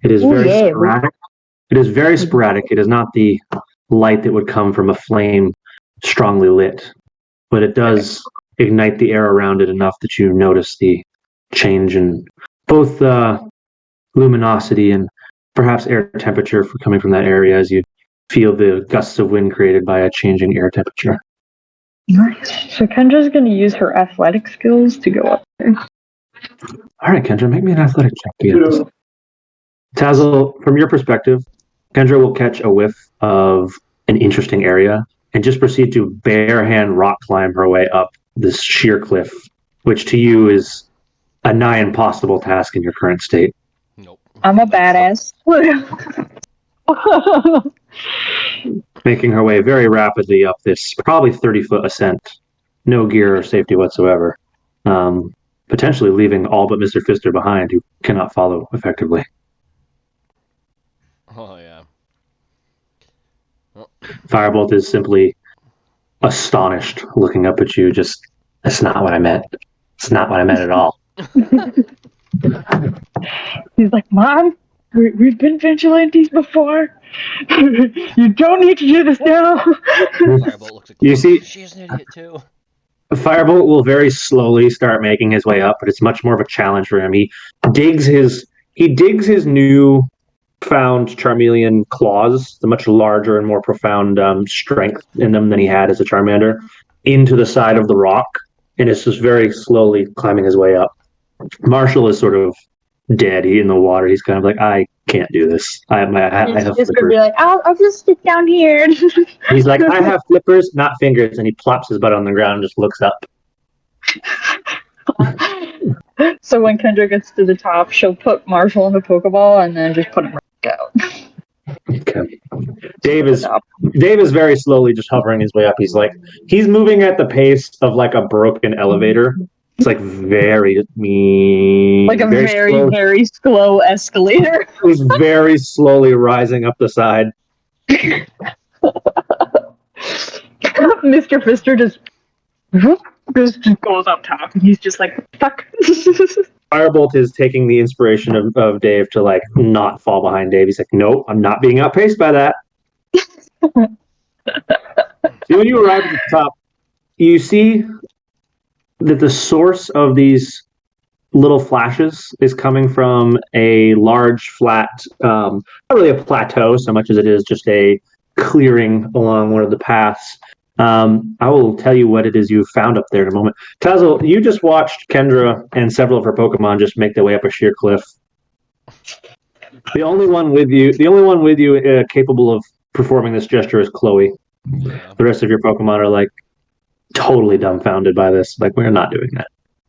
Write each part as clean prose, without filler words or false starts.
It is Oh, very yeah. sporadic. It is very sporadic. It is not the light that would come from a flame strongly lit, but it does ignite the air around it enough that you notice the change in both luminosity and perhaps air temperature for coming from that area as you feel the gusts of wind created by a changing air temperature. Nice. So Kendra's going to use her athletic skills to go up there. All right, Kendra, make me an athletic check to get this. Tazzle, from your perspective, Kendra will catch a whiff of an interesting area and just proceed to bare hand rock climb her way up this sheer cliff, which to you is a nigh impossible task in your current state. Nope. I'm a badass. Making her way very rapidly up this probably 30-foot ascent, no gear or safety whatsoever, potentially leaving all but Mr. Fister behind, who cannot follow effectively. Oh, yeah. Well, Firebolt is simply astonished, looking up at you. Just, that's not what I meant. It's not what I meant at all. He's like, Mom, we've been vigilantes before. You don't need to do this now. Firebolt looks at You see, she's an idiot too. Firebolt will very slowly start making his way up, but it's much more of a challenge for him. He digs his new found Charmeleon claws, the much larger and more profound strength in them than he had as a Charmander, into the side of the rock, and is just very slowly climbing his way up. Marshall is sort of dead. He in the water. He's kind of like, I can't do this. I have He's gonna flippers. be like, I'll just sit down here. He's like, I have flippers, not fingers, and he plops his butt on the ground and just looks up. So when Kendra gets to the top, she'll put Marshall in the Pokeball and then just put him right out. Okay. Dave is very slowly just hovering his way up. He's moving at the pace of like a broken elevator. It's like very like a very slow escalator. He's very slowly rising up the side. Mr. Fister just goes up top, and he's just like, fuck. Firebolt is taking the inspiration of Dave to like not fall behind Dave. He's like, nope, I'm not being outpaced by that. When you arrive at the top, you see that the source of these little flashes is coming from a large, flat, not really a plateau so much as it is just a clearing along one of the paths. I will tell you what it is you found up there in a moment. Tazzle, you just watched Kendra and several of her Pokemon just make their way up a sheer cliff. The only one with you capable of performing this gesture is Chloe. Yeah. The rest of your Pokemon are like totally dumbfounded by this. Like, we're not doing that.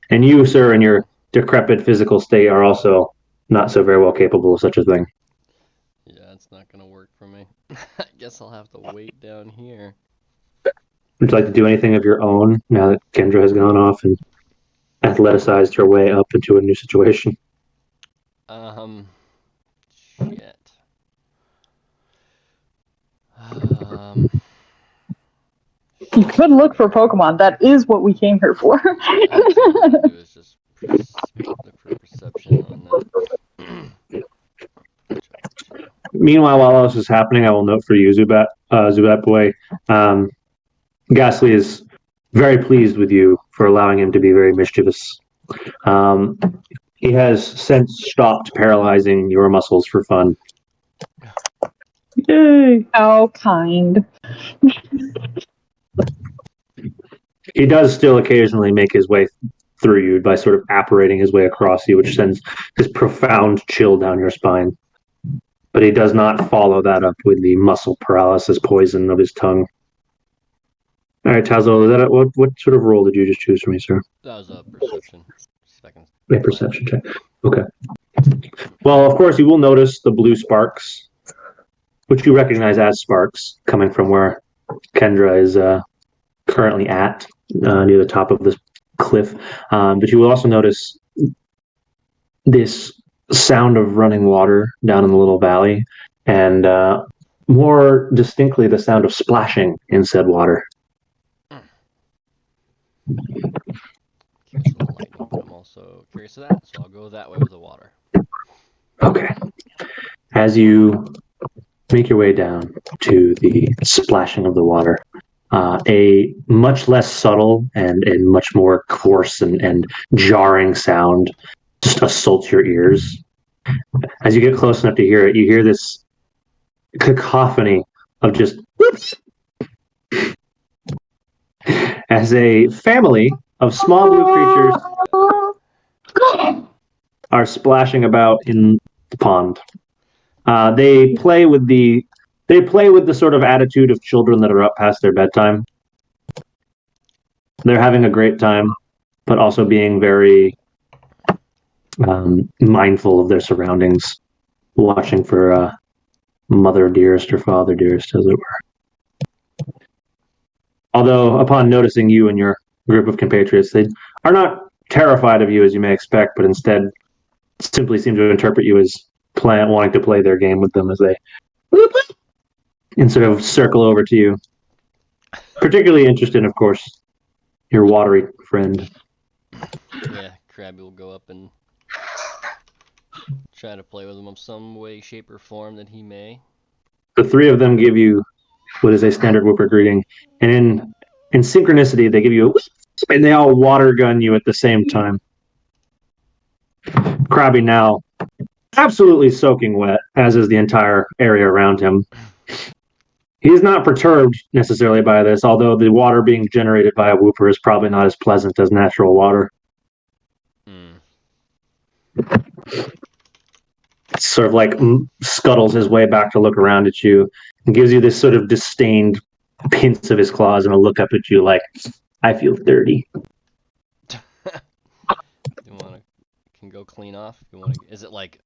And you, sir, in your decrepit physical state, are also not so very well capable of such a thing. Yeah, it's not gonna work for me. I guess I'll have to wait down here. Would you like to do anything of your own now that Kendra has gone off and athleticized her way up into a new situation? Shit. You could look for Pokemon. That is what we came here for. All I have to do is just look for perception on that. Meanwhile, while all this is happening, I will note for you, Zubat boy, Ghastly is very pleased with you for allowing him to be very mischievous. He has since stopped paralyzing your muscles for fun. Yay! How kind. He does still occasionally make his way through you by sort of apparating his way across you, which sends this profound chill down your spine. But he does not follow that up with the muscle paralysis poison of his tongue. All right, Tazo, what sort of roll did you just choose for me, sir? That was a perception. A perception check. Okay. Well, of course, you will notice the blue sparks, which you recognize as sparks, coming from where Kendra is currently at, near the top of this cliff. But you will also notice this sound of running water down in the little valley, and more distinctly, the sound of splashing in said water. I'm also curious of that, so I'll go that way with the water. Okay. As you make your way down to the splashing of the water, a much less subtle and much more coarse and jarring sound just assaults your ears. As you get close enough to hear it, you hear this cacophony of just whoops, as a family of small blue creatures are splashing about in the pond. They play with the sort of attitude of children that are up past their bedtime. They're having a great time, but also being very mindful of their surroundings, watching for mother dearest or father dearest, as it were. Although, upon noticing you and your group of compatriots, they are not terrified of you as you may expect, but instead simply seem to interpret you as wanting to play their game with them as they and sort of circle over to you. Particularly interested, of course, your watery friend. Yeah, Krabby will go up and try to play with him in some way, shape, or form that he may. The three of them give you what is a standard Wooper greeting, and in synchronicity, they give you a whoop, and they all water gun you at the same time. Krabby now absolutely soaking wet, as is the entire area around him. He's not perturbed necessarily by this, although the water being generated by a Wooper is probably not as pleasant as natural water. Sort of like scuttles his way back to look around at you and gives you this sort of disdained pinch of his claws and a look up at you like, I feel dirty. Can go clean off. Is it like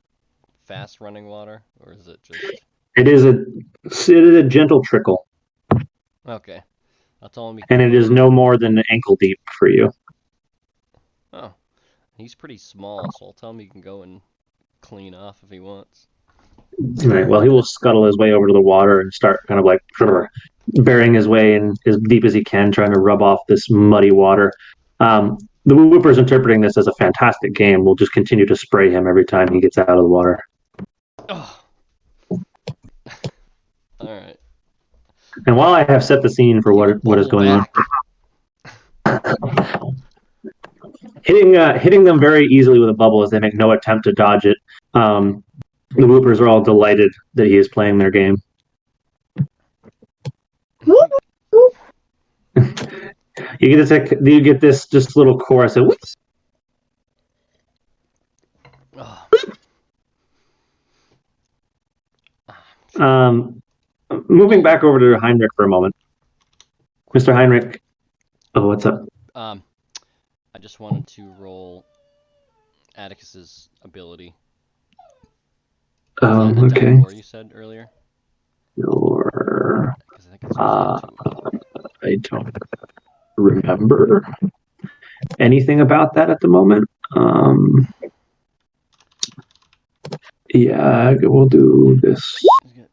fast running water, or is it just? It is a gentle trickle. Okay, I'll tell him. And it is no more than ankle deep for you. Oh, he's pretty small, so I'll tell him he can go and clean off if he wants. All right. Well, he will scuttle his way over to the water and start kind of like burying his way in as deep as he can, trying to rub off this muddy water. The Woopers interpreting this as a fantastic game will just continue to spray him every time he gets out of the water. Oh. All right. And while I have set the scene for what is going on, hitting them very easily with a bubble as they make no attempt to dodge it. The Woopers are all delighted that he is playing their game. You get this just little chorus of whoops. Moving back over to Heinrich for a moment. Mr. Heinrich. Oh, what's up? I just wanted to roll Atticus's ability. Okay. What you said earlier? Sure. I don't remember anything about that at the moment. Yeah, we'll do this.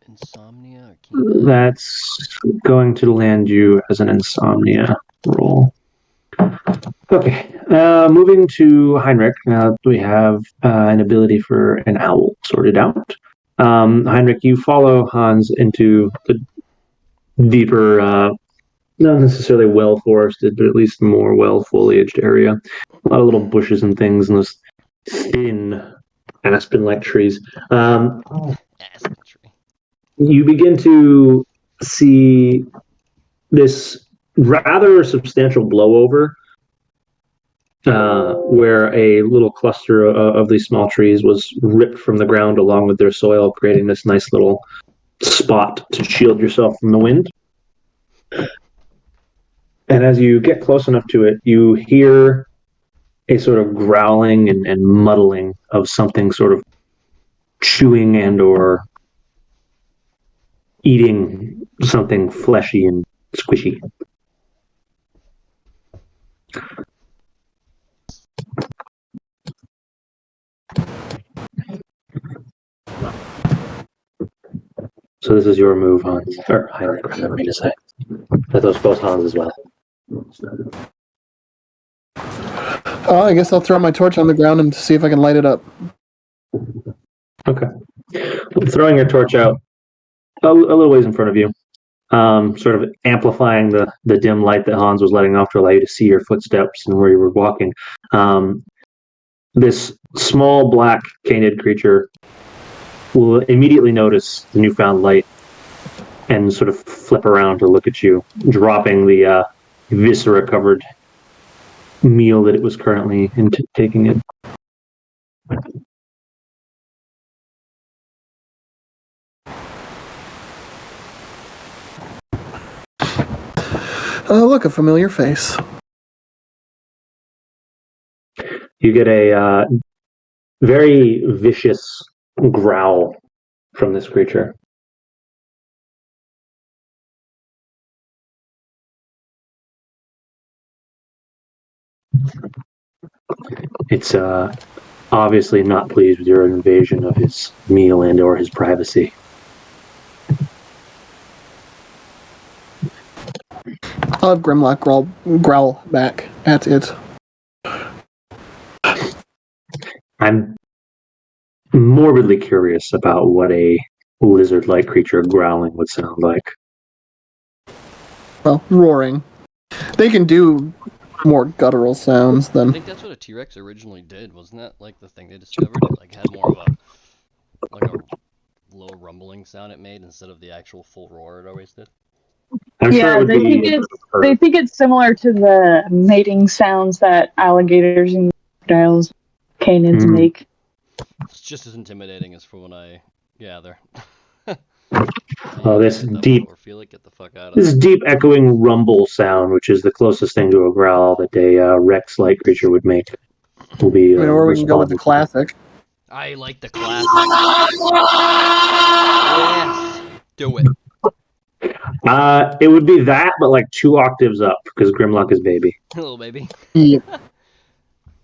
Insomnia? That's going to land you as an insomnia roll. Okay, moving to Heinrich. Now we have an ability for an owl sorted out. Heinrich, you follow Hans into the deeper, not necessarily well-forested, but at least more well-foliaged area. A lot of little bushes and things and those thin aspen-like trees. Aspen tree. You begin to see this rather substantial blowover where a little cluster of these small trees was ripped from the ground along with their soil, creating this nice little spot to shield yourself from the wind. And as you get close enough to it, you hear a sort of growling and muddling of something sort of chewing and or eating something fleshy and squishy. So this is your move, Hans. Or Heinrich, whatever you to say. That those both Hans as well. Oh, I guess I'll throw my torch on the ground and see if I can light it up. Okay. Throwing your torch out a little ways in front of you, sort of amplifying the dim light that Hans was letting off to allow you to see your footsteps and where you were walking. This small black canid creature will immediately notice the newfound light and sort of flip around to look at you, dropping the viscera-covered meal that it was currently taking in. Look, a familiar face. You get a very vicious growl from this creature. It's obviously not pleased with your invasion of his meal and or his privacy. I'll have Grimlock growl back at it. I'm morbidly curious about what a lizard-like creature growling would sound like. Well, roaring. They can do more guttural sounds I than... think that's what a T-Rex originally did, wasn't that like the thing they discovered? It like had more of a low rumbling sound it made instead of the actual full roar it always did. I'm sure it would they think it's similar to the mating sounds that alligators and crocodiles, canids make. It's just as intimidating as from when I gather. Oh, this deep, feel it, get the fuck out of this deep echoing rumble sound, which is the closest thing to a growl that a Rex-like creature would make, will be. or we can go with the classic. I like the classic. Yes, do it. It would be that, but like 2 octaves up, because Grimlock is baby. Little baby. Yep.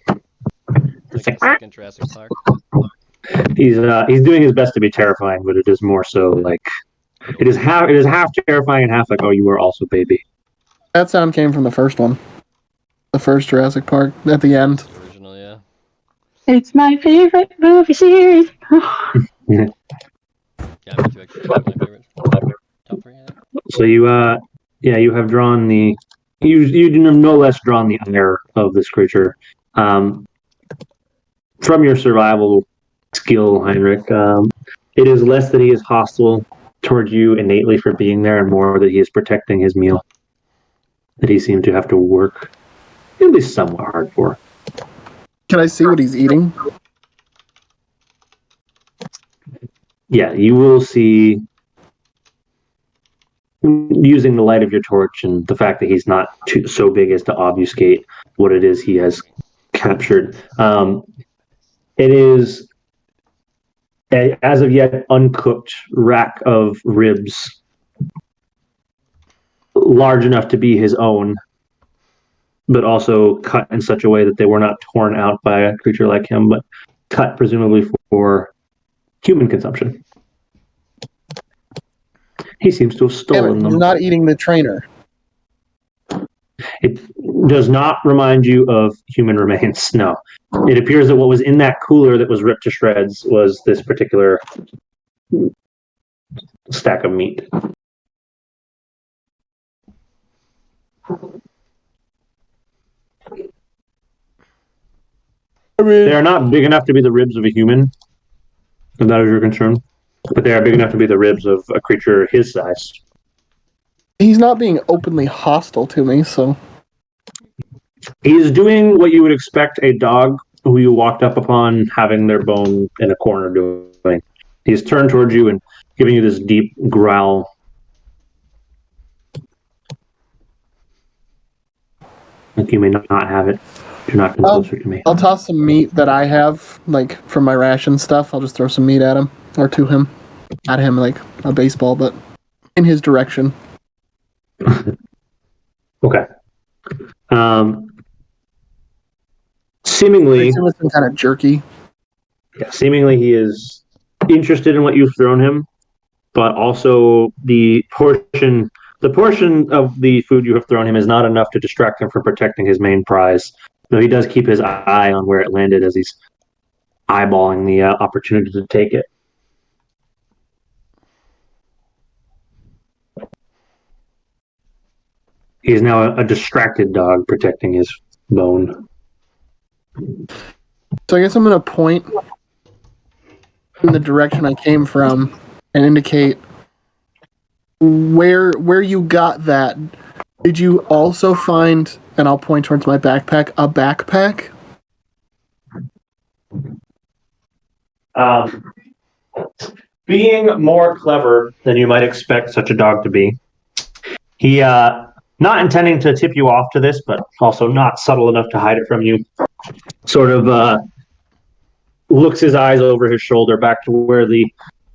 Like a second Jurassic Park. He's doing his best to be terrifying, but it is more so like it is half terrifying and half like, oh, you are also baby. That sound came from the first one. The first Jurassic Park at the end. The original, yeah. It's my favorite movie series. Yeah, me too, actually. My favorite. Top 3, yeah. So you have drawn you have no less drawn the ire of this creature. From your survival skill, Heinrich, it is less that he is hostile towards you innately for being there, and more that he is protecting his meal that he seemed to have to work at least somewhat hard for. Can I see what he's eating? Yeah, you will see, using the light of your torch and the fact that he's not so big as to obfuscate what it is he has captured. It is a, as of yet, uncooked rack of ribs, large enough to be his own, but also cut in such a way that they were not torn out by a creature like him, but cut presumably for human consumption. He seems to have stolen them. You're not eating the trainer. It does not remind you of human remains, no. It appears that what was in that cooler that was ripped to shreds was this particular stack of meat. They are not big enough to be the ribs of a human, if that is your concern. But they are big enough to be the ribs of a creature his size. He's not being openly hostile to me, so... He is doing what you would expect a dog who you walked up upon having their bone in a corner doing. He's turned towards you and giving you this deep growl. Like you may not have it. Do not come closer to me. I'll toss some meat that I have, like, from my ration stuff. I'll just throw some meat at him. Or to him. At him, like a baseball, but in his direction. Okay. Seemingly, Some kind of jerky. yeah, seemingly he is interested in what you've thrown him, but also the portion of the food you have thrown him is not enough to distract him from protecting his main prize. Though he does keep his eye on where it landed as he's eyeballing the opportunity to take it. He is now a distracted dog protecting his bone. So I guess I'm going to point in the direction I came from and indicate where you got that. Did you also find, and I'll point towards my backpack, a backpack? Being more clever than you might expect such a dog to be, he, not intending to tip you off to this, but also not subtle enough to hide it from you, sort of looks his eyes over his shoulder back to where the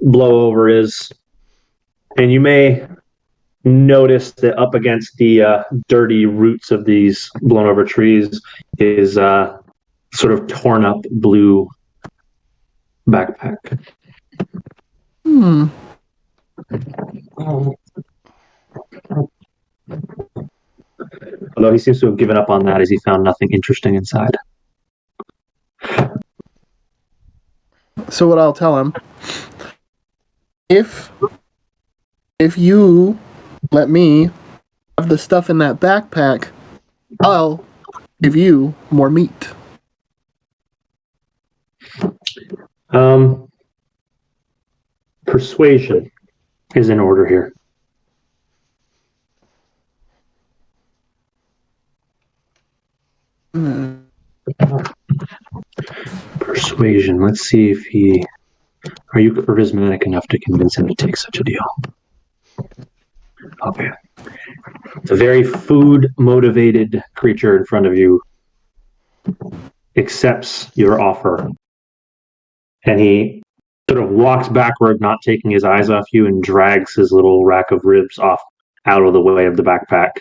blowover is. And you may notice that up against the dirty roots of these blown over trees is sort of torn up blue backpack. Although he seems to have given up on that as he found nothing interesting inside. So what I'll tell him, if you let me have the stuff in that backpack, I'll give you more meat. Persuasion is in order here. Persuasion. Let's see if he... Are you charismatic enough to convince him to take such a deal? Okay. It's a very food-motivated creature in front of you accepts your offer. And he sort of walks backward, not taking his eyes off you, and drags his little rack of ribs off out of the way of the backpack,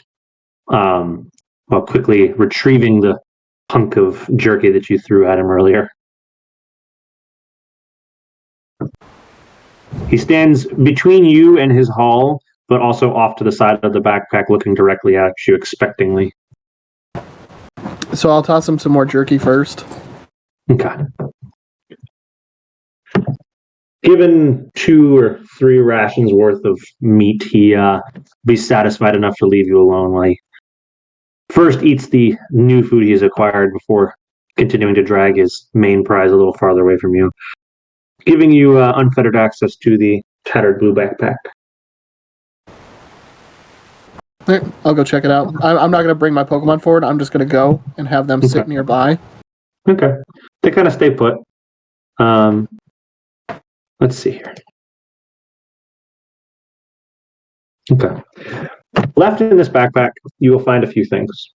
while quickly retrieving the hunk of jerky that you threw at him earlier. He stands between you and his haul, but also off to the side of the backpack, looking directly at you expectingly. So I'll toss him some more jerky first. Okay. Given 2 or 3 rations worth of meat, he be satisfied enough to leave you alone while he first eats the new food he's acquired before continuing to drag his main prize a little farther away from you, giving you unfettered access to the tattered blue backpack. Right, I'll go check it out. I'm not going to bring my Pokemon forward. I'm just going to go and have them sit nearby. Okay. They kind of stay put. Let's see here. Okay. Left in this backpack, you will find a few things.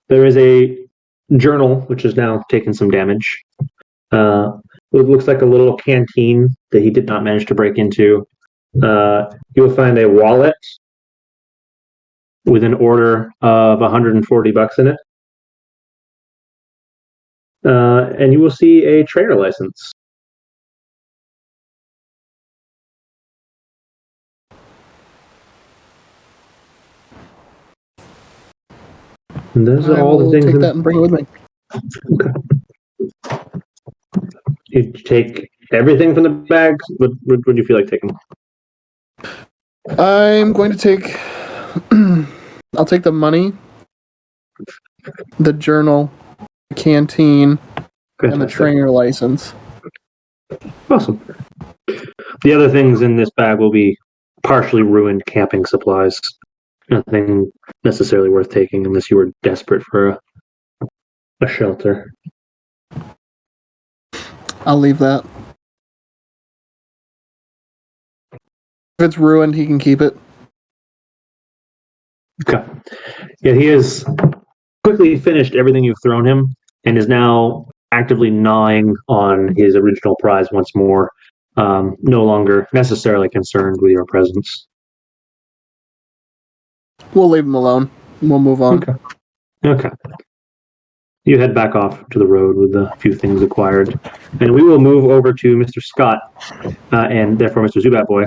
There is a journal, which has now taken some damage. It looks like a little canteen that he did not manage to break into. You will find a wallet with an order of $140 in it. And you will see a trainer license. And those are all the things. Take that and bring it with me. Okay. You take everything from the bag. What do you feel like taking? I'm going to take. I'll take the money, the journal, the canteen, and the trainer license. Awesome. The other things in this bag will be partially ruined camping supplies. Nothing necessarily worth taking unless you were desperate for a shelter. I'll leave that. If it's ruined, he can keep it. Okay. Yeah, he has quickly finished everything you've thrown him and is now actively gnawing on his original prize once more, no longer necessarily concerned with your presence. We'll leave him alone. We'll move on. Okay. You head back off to the road with a few things acquired. And we will move over to Mr. Scott, and therefore Mr. Zubat Boy.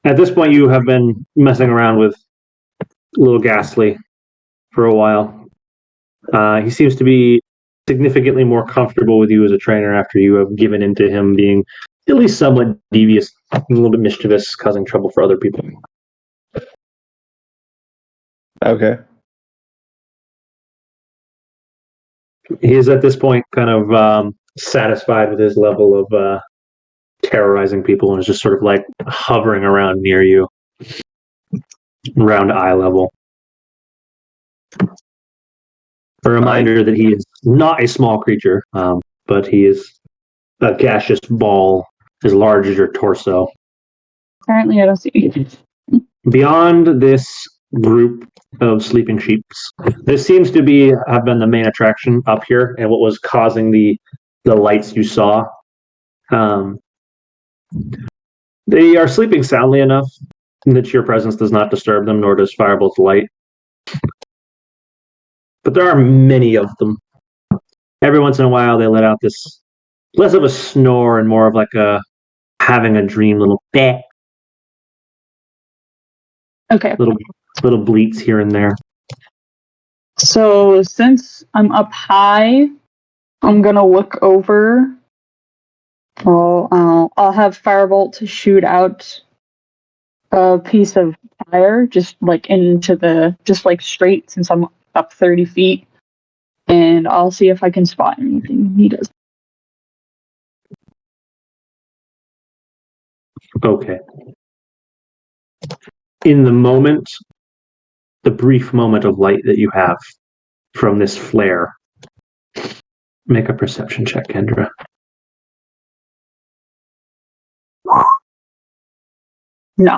At this point, you have been messing around with Little Ghastly for a while. He seems to be significantly more comfortable with you as a trainer after you have given into him being at least somewhat devious, a little bit mischievous, causing trouble for other people. Okay. He is at this point kind of satisfied with his level of terrorizing people and is just sort of like hovering around near you, around eye level. A reminder that he is not a small creature, but he is a gaseous ball as large as your torso. Apparently, I don't see anything. Beyond this group of sleeping sheeps, this seems to have been the main attraction up here and what was causing the lights you saw. They are sleeping soundly enough that your presence does not disturb them, nor does Firebolt's light. But there are many of them. Every once in a while, they let out this less of a snore and more of like a having a dream little bah. Okay. Little bleats here and there. So since I'm up high, I'm gonna look over. I'll have Firebolt to shoot out a piece of fire, just like straight, since I'm up 30 feet, and I'll see if I can spot anything he does. Okay. In the brief moment of light that you have from this flare, make a perception check, Kendra. No.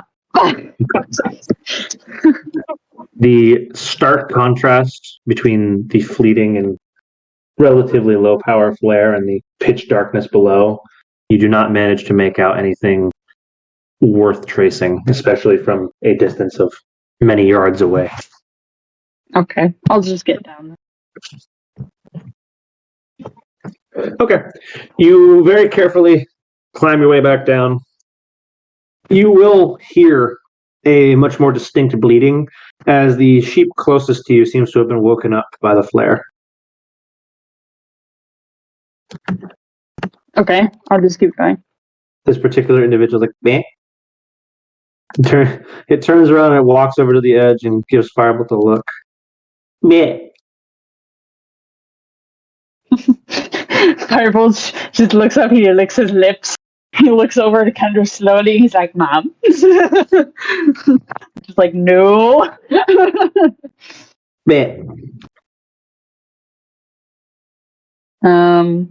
The stark contrast between the fleeting and relatively low power flare and the pitch darkness below, you do not manage to make out anything worth tracing, especially from a distance of many yards away. Okay, I'll just get down there. Okay. You very carefully climb your way back down. You will hear a much more distinct bleating as the sheep closest to you seems to have been woken up by the flare. Okay, I'll just keep going. This particular individual is like, meh. It turns around and it walks over to the edge and gives Firebolt a look. Meh. Firebolt just looks up, he licks his lips. He looks over to Kendra slowly, he's like, Mom. Just like, no. Meh. I'll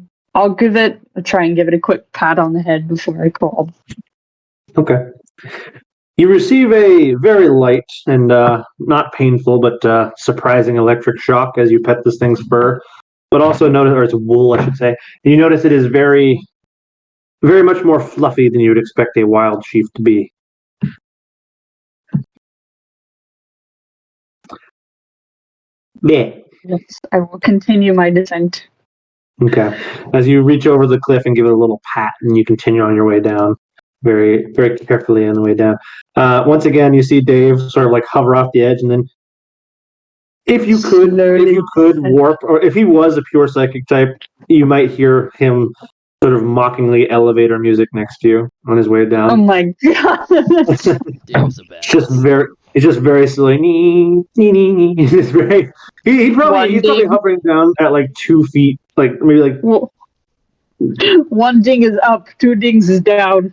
try and give it a quick pat on the head before I crawl. Okay. You receive a very light and not painful, but surprising electric shock as you pet this thing's fur, but also notice, or its wool, I should say. And you notice it is very, very much more fluffy than you would expect a wild sheep to be. Yeah. Yes, I will continue my descent. Okay. As you reach over the cliff and give it a little pat, and you continue on your way down, very, very carefully on the way down. Once again, you see Dave sort of like hover off the edge, and then if you could warp, or if he was a pure psychic type, you might hear him sort of mockingly elevator music next to you on his way down. Oh my god! Dave's a badass. It's just very silly. It's very. He's probably hovering down at like 2 feet, like maybe like. Well, 1 ding is up, 2 dings is down.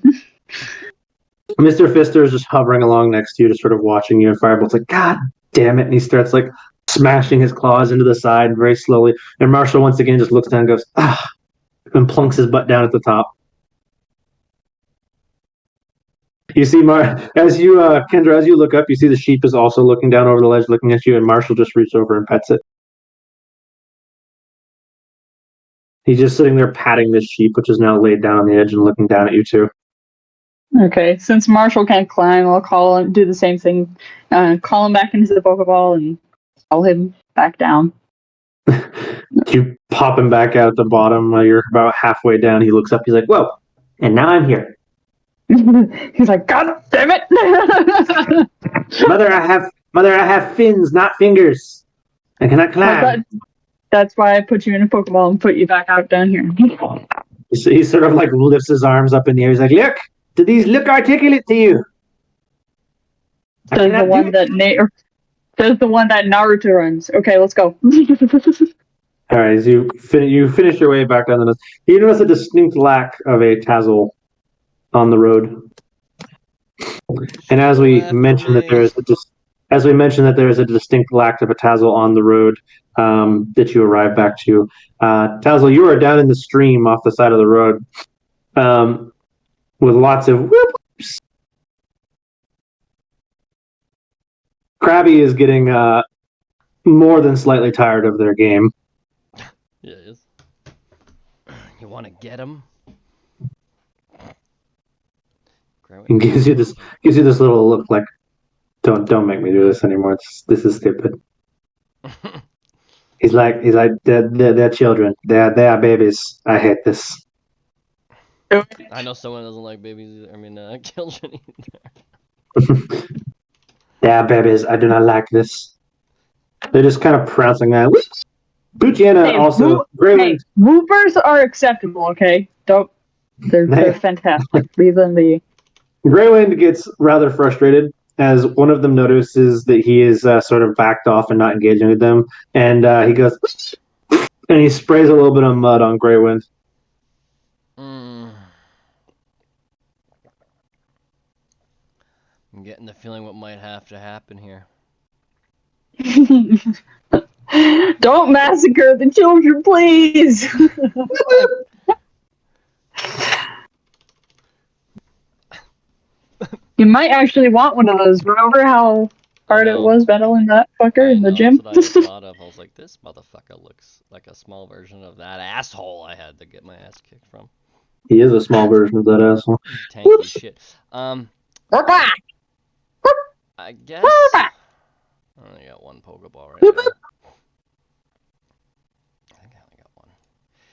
Mr. Fister is just hovering along next to you, just sort of watching you. And Firebolt's like, God damn it! And he starts like smashing his claws into the side very slowly. And Marshall once again just looks down and goes, ah, and plunks his butt down at the top. You see, Kendra, as you look up, you see the sheep is also looking down over the ledge, looking at you, and Marshall just reaches over and pets it. He's just sitting there patting this sheep, which is now laid down on the edge and looking down at you too. Okay, since Marshall can't climb, I'll call him, do the same thing, call him back into the Pokeball and call him back down. You pop him back out at the bottom while you're about halfway down. He looks up, he's like, whoa, and now I'm here. He's like, God damn it! Mother, I have fins, not fingers. I cannot climb. That's why I put you in a Pokeball and put you back out down here. So he sort of like lifts his arms up in the air. He's like, "Look, do these look articulate to you?" Says the one that says the one that Naruto runs. Okay, let's go. All right, as you finish your way back down the nose, you notice a distinct lack of a Tazzle on the road. And as we mentioned that there is a distinct lack of a Tazzle on the road that you arrive back to. Tazzle, you are down in the stream off the side of the road with lots of Woopers. Krabby is getting more than slightly tired of their game. Yeah, it is. You want to get him? And gives you this little look like, don't make me do this anymore. This is stupid. He's like they're children. They are babies. I hate this. I know someone doesn't like babies either. I mean, children either. They are babies. I do not like this. They're just kind of prancing out. Buchiana Hey, also. Hey, Woopers are acceptable, okay? They're fantastic. Leave them be. Greywind gets rather frustrated as one of them notices that he is sort of backed off and not engaging with them, and he goes and he sprays a little bit of mud on Greywind. I'm getting the feeling what might have to happen here. Don't massacre the children, please. You might actually want one of those. Remember how hard it was battling that fucker in the gym? That's what I thought of. I was like, this motherfucker looks like a small version of that asshole I had to get my ass kicked from. He is a small version of that asshole. Tanky shit. I guess. I only got one Pokeball right now. I think I only got one.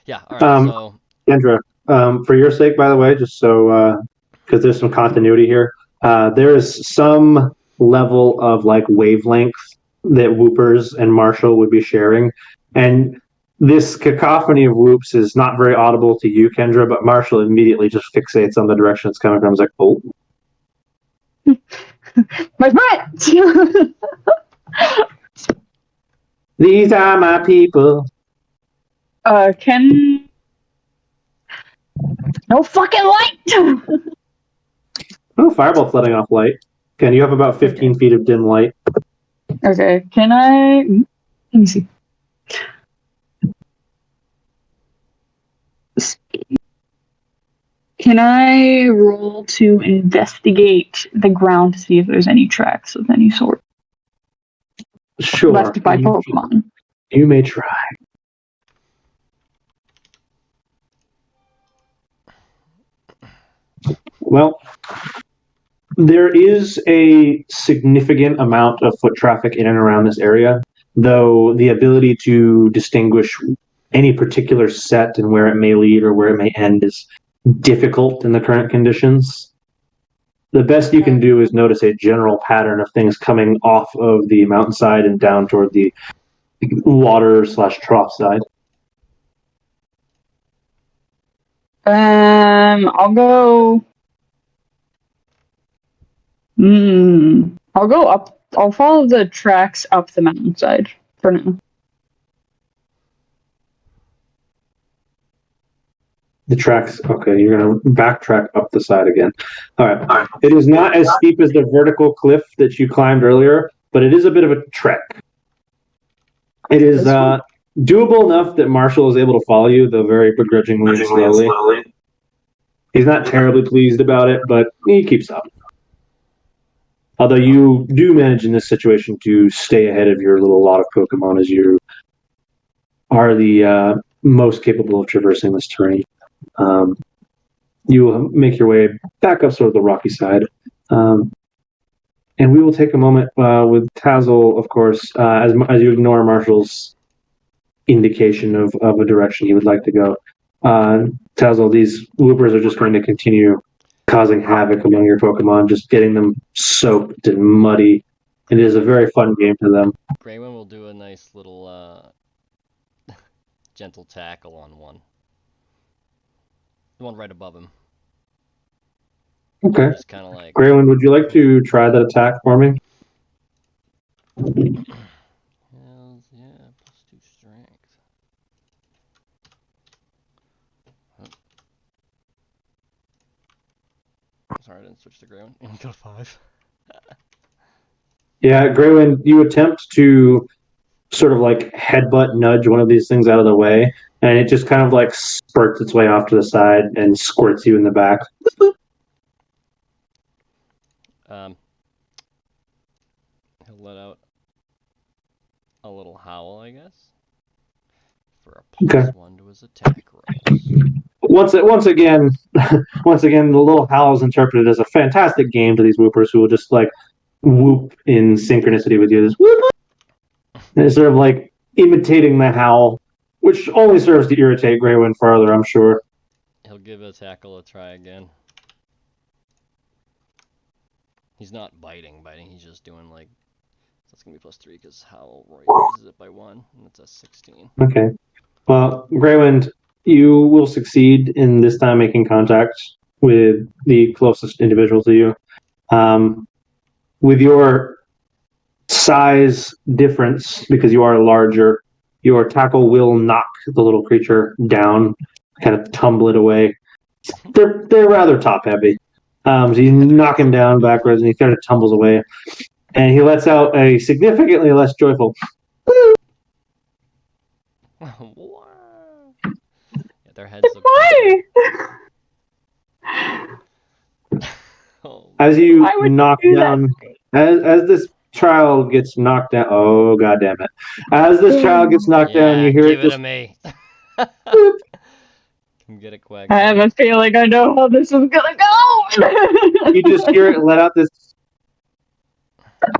Yeah, alright, so. Kendra, for your sake, by the way, just so, because there's some continuity here, there is some level of like wavelength that Woopers and Marshall would be sharing. And this cacophony of whoops is not very audible to you, Kendra, but Marshall immediately just fixates on the direction it's coming from. He's like, oh. My friend! These are my people. No fucking light! Oh, fireball's letting off light. Ken, you have about 15 feet of dim light. Okay, can I... Let me see. Can I roll to investigate the ground to see if there's any tracks of any sort? Sure. Left by Pokemon. You may try. Well, there is a significant amount of foot traffic in and around this area, though the ability to distinguish any particular set and where it may lead or where it may end is difficult in the current conditions. The best you can do is notice a general pattern of things coming off of the mountainside and down toward the water/trough side. I'll go. I'll go up. I'll follow the tracks up the mountainside for now. The tracks, okay, you're going to backtrack up the side again. All right. It is not as steep as the vertical cliff that you climbed earlier, but it is a bit of a trek. It is doable enough that Marshall is able to follow you, though very begrudgingly and slowly. He's not terribly pleased about it, but he keeps up. Although you do manage in this situation to stay ahead of your little lot of Pokemon as you are the most capable of traversing this terrain. You will make your way back up sort of the rocky side. And we will take a moment with Tazzle, of course, as you ignore Marshall's indication of a direction he would like to go. Tazzle, these Woopers are just going to continue causing havoc among your Pokemon, just getting them soaked and muddy. And it is a very fun game for them. Greywind will do a nice little gentle tackle on one. The one right above him. Okay. Just kind of like. Graylin, would you like to try that attack for me? Hells yeah, +2 strength. Sorry, I didn't switch to Graylin. Only got a 5. Yeah, Graylin, you attempt to sort of like headbutt nudge one of these things out of the way, and it just kind of like spurts its way off to the side and squirts you in the back. He'll let out a little howl, I guess, for a +1 to his attack rolls. Once again, the little howl is interpreted as a fantastic game to these Woopers who will just like whoop in synchronicity with you. This whoop, and it's sort of like imitating the howl, which only serves to irritate Graywin further, I'm sure. He'll give a tackle a try again. He's not biting. He's just doing like. So it's gonna be +3 because Howl raises it by 1, and it's a 16. Okay. Well, Greywind, you will succeed in this time making contact with the closest individual to you. With your size difference, because you are larger, your tackle will knock the little creature down, kind of tumble it away. They're rather top heavy. So you knock him down backwards, and he kind of tumbles away. And he lets out a significantly less joyful. Yeah, their heads look. Why? Oh, As you Why would knock you do down, as this child gets knocked down. Oh, God damn it! As this child gets knocked down, you hear give it just. to me. Can get a quack. I have a feeling I know how this is gonna go. You just hear it let out this,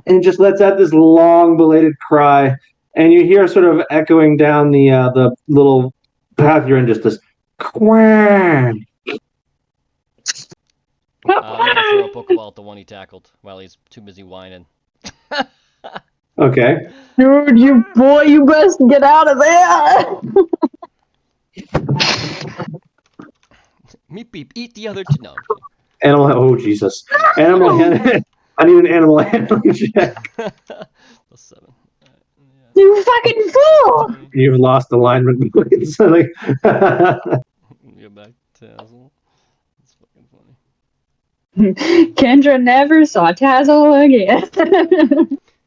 and it just lets out this long, belated cry, and you hear sort of echoing down the little path you're in, just this quang. I'm gonna throw a Pokeball at the one he tackled while he's too busy whining. Okay. Dude, you best get out of there. Meep beep, eat the other two. No. Animal. Oh Jesus. Animal. I need an animal handling check. +7. Yeah. You fucking fool! You've lost alignment. So like, Go back to Tazzle. That's fucking funny. Kendra never saw Tazzle again.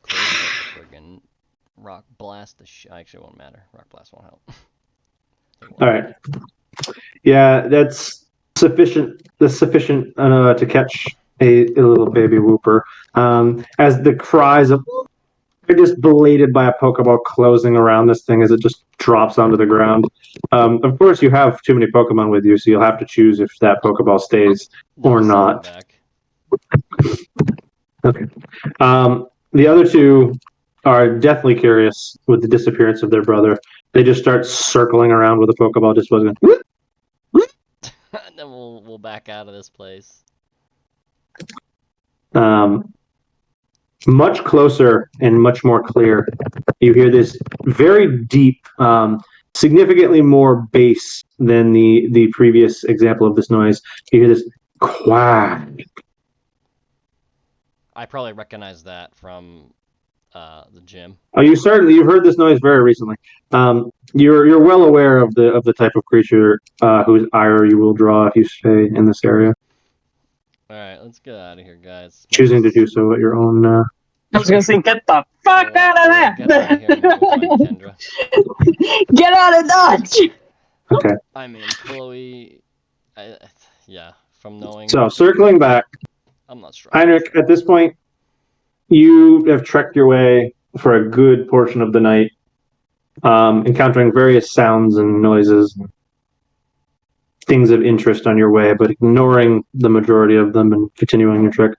Friggin' rock blast the actually it won't matter. Rock blast won't help. all right. Yeah, that's sufficient. That's sufficient to catch a little baby Wooper. As the cries of they're just belated by a Pokeball closing around this thing as it just drops onto the ground. Of course, you have too many Pokemon with you, so you'll have to choose if that Pokeball stays or not. Back. Okay. The other two are deathly curious with the disappearance of their brother. They just start circling around with a Pokeball, just wasn't. And then we'll back out of this place. Much closer and much more clear. You hear this very deep, significantly more bass than the previous example of this noise. You hear this quack. I probably recognize that from the gym. Oh, you've heard this noise very recently. You're well aware of the type of creature whose ire you will draw if you stay in this area. All right, let's get out of here, guys. Choosing to do so at your own. I was gonna say, get the fuck out of there! Get out of here and go find Kendra. Get out of Dodge! Okay. I mean, Chloe. Yeah, from knowing. So circling back, I'm not sure. Heinrich. At this point, you have trekked your way for a good portion of the night, encountering various sounds and noises, and things of interest on your way, but ignoring the majority of them and continuing your trek.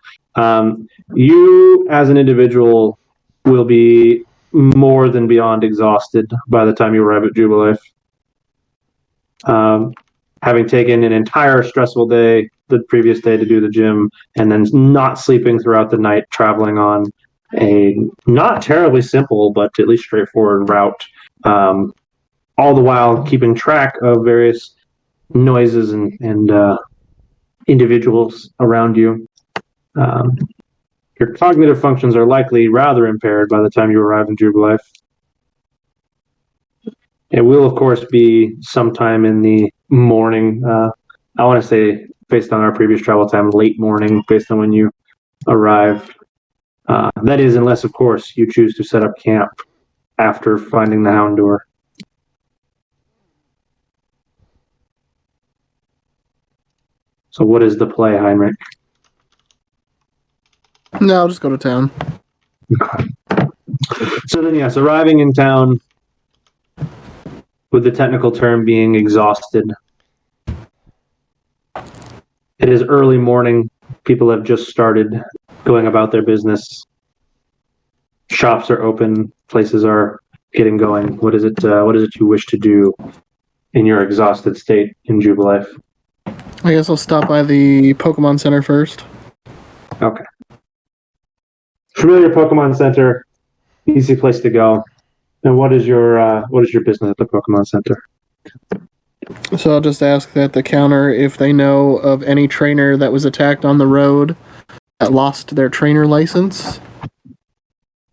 You, as an individual, will be more than beyond exhausted by the time you arrive at Jubilife. Having taken an entire stressful day the previous day to do the gym, and then not sleeping throughout the night, traveling on a not terribly simple, but at least straightforward route. all the while keeping track of various noises and individuals around you. Your cognitive functions are likely rather impaired by the time you arrive in Jubilife. It will, of course, be sometime in the morning. I want to say, based on our previous travel time, late morning, based on when you arrive. That is, unless, of course, you choose to set up camp after finding the Hound Door. So what is the play, Heinrich? No, I'll just go to town. So then, yes, arriving in town, with the technical term being exhausted. It is early morning. People have just started going about their business. Shops are open. Places are getting going. What is it you wish to do in your exhausted state in Jubilife? I guess I'll stop by the Pokemon Center first. Okay. Familiar Pokemon Center, easy place to go. And what is your business at the Pokemon Center? So I'll just ask at the counter if they know of any trainer that was attacked on the road that lost their trainer license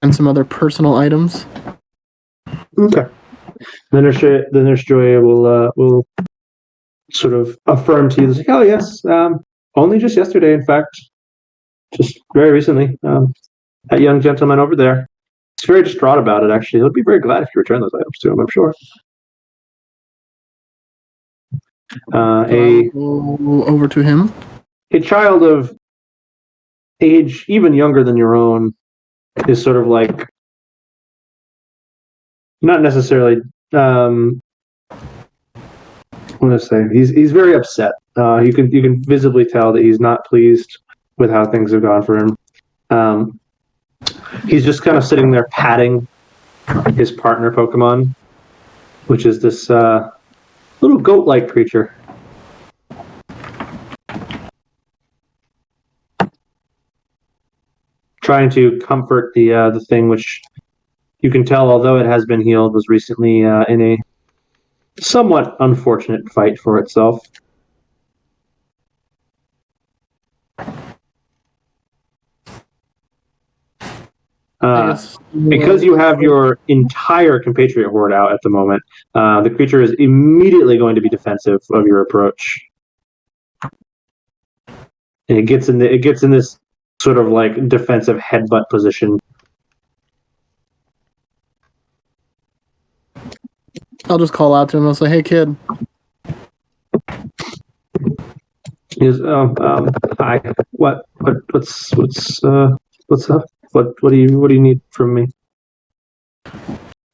and some other personal items. Okay. The nurse Joy will sort of affirm to you, like, oh yes, only just yesterday, in fact, just very recently. That young gentleman over there, he's very distraught about it. Actually, he'll be very glad if you return those items to him, I'm sure. I'll go over to him. A child of age even younger than your own is sort of like, not necessarily, what do I say? He's very upset. You can visibly tell that he's not pleased with how things have gone for him. He's just kind of sitting there patting his partner Pokemon, which is this little goat-like creature. Trying to comfort the thing, which you can tell, although it has been healed, was recently in a somewhat unfortunate fight for itself. Because you have your entire compatriot horde out at the moment, the creature is immediately going to be defensive of your approach, and it gets in this sort of like defensive headbutt position. I'll just call out to him. I'll say, "Hey, kid." Hi. What's up? What do you need from me?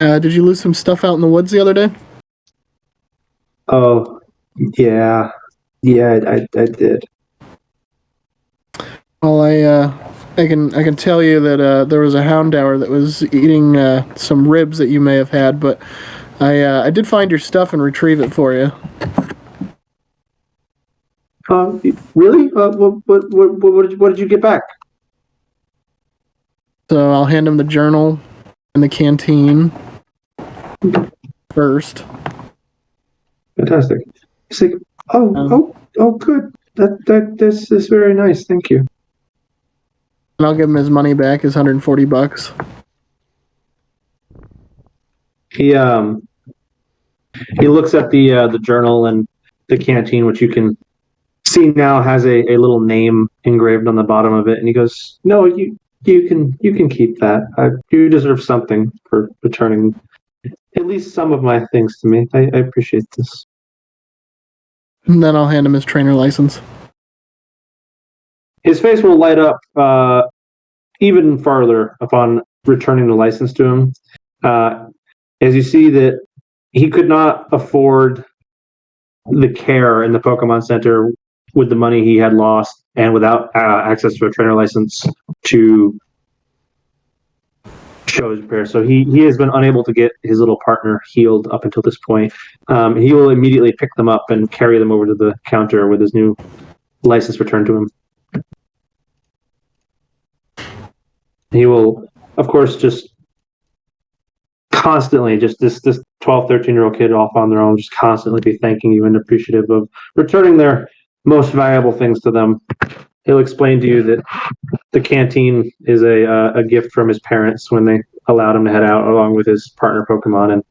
Did you lose some stuff out in the woods the other day? Oh, yeah, I did. Well, I can tell you that there was a Houndour that was eating some ribs that you may have had, but I did find your stuff and retrieve it for you. Really? What did you get back? So I'll hand him the journal and the canteen first. Fantastic. He's like, oh, good. This is very nice. Thank you. And I'll give him his money back, his $140. He looks at the journal and the canteen, which you can see now has a little name engraved on the bottom of it, and he goes, "No, you can keep that. You deserve something for returning at least some of my things to me. I appreciate this." And then I'll hand him his trainer license. His face will light up even farther upon returning the license to him, as you see that he could not afford the care in the Pokemon Center with the money he had lost and without access to a trainer license to show his repair. So he has been unable to get his little partner healed up until this point. He will immediately pick them up and carry them over to the counter with his new license returned to him. He will, of course, just constantly, just this 12, 13-year-old kid off on their own, just constantly be thanking you and appreciative of returning their most valuable things to them. He'll explain to you that the canteen is a gift from his parents when they allowed him to head out along with his partner Pokemon, and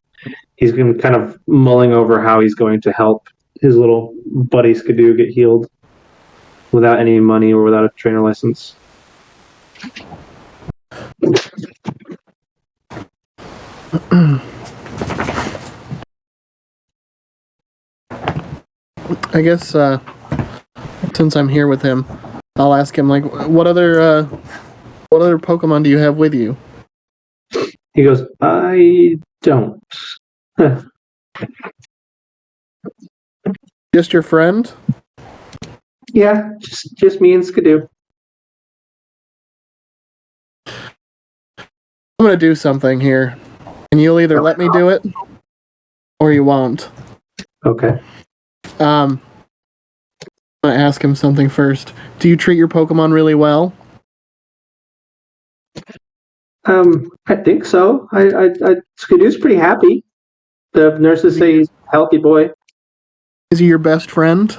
he's been kind of mulling over how he's going to help his little buddy Skidoo get healed without any money or without a trainer license. I guess since I'm here with him, I'll ask him like, what other Pokemon do you have with you? He goes, I don't. Just your friend? Yeah, just me and Skidoo. I'm gonna do something here, and you'll either let me do it, or you won't. Okay. I'm gonna ask him something first. Do you treat your Pokemon really well? I think so. Skidoo's pretty happy. The nurses say he's a healthy boy. Is he your best friend?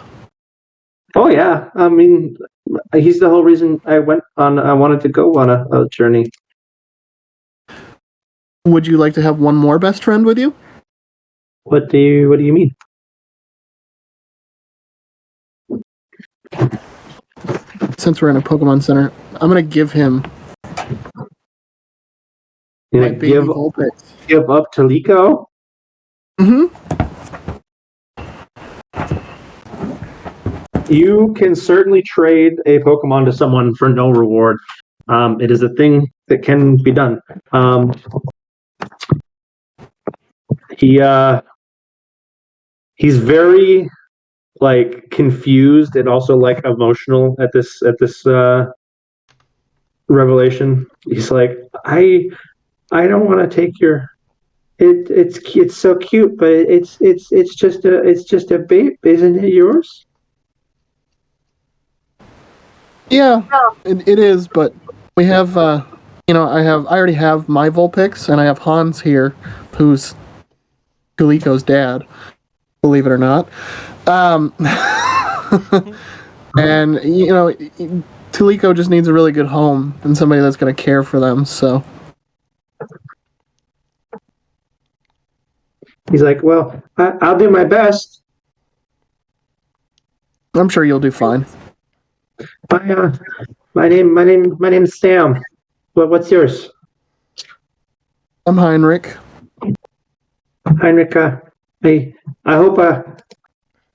Oh yeah. I mean, he's the whole reason I wanted to go on a journey. Would you like to have one more best friend with you? What do you mean? Since we're in a Pokemon Center, I'm gonna give him You my gonna baby Vulpix. give up to Liko? Mm-hmm. You can certainly trade a Pokemon to someone for no reward. It is a thing that can be done. He's very like confused and also like emotional at this revelation. He's like, I don't want to take your. It's so cute, but it's just a babe, isn't it yours? Yeah, it is, but we have, I already have my Vulpix, and I have Hans here, who's Kuliko's dad, believe it or not. And, Tuliko just needs a really good home and somebody that's going to care for them, so. He's like, well, I'll do my best. I'm sure you'll do fine. My name's Sam. What's yours? I'm Heinrich. Heinrich. I hope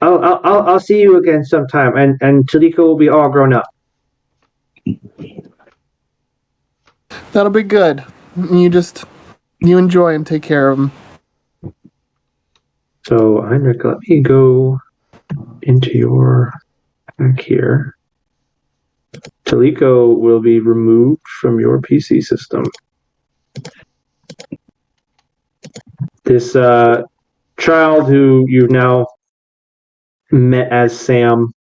I'll see you again sometime, and Taliko will be all grown up. That'll be good. You enjoy and take care of him. So, Heinrich, let me go into your back here. Taliko will be removed from your PC system. This child who you've now met as Sam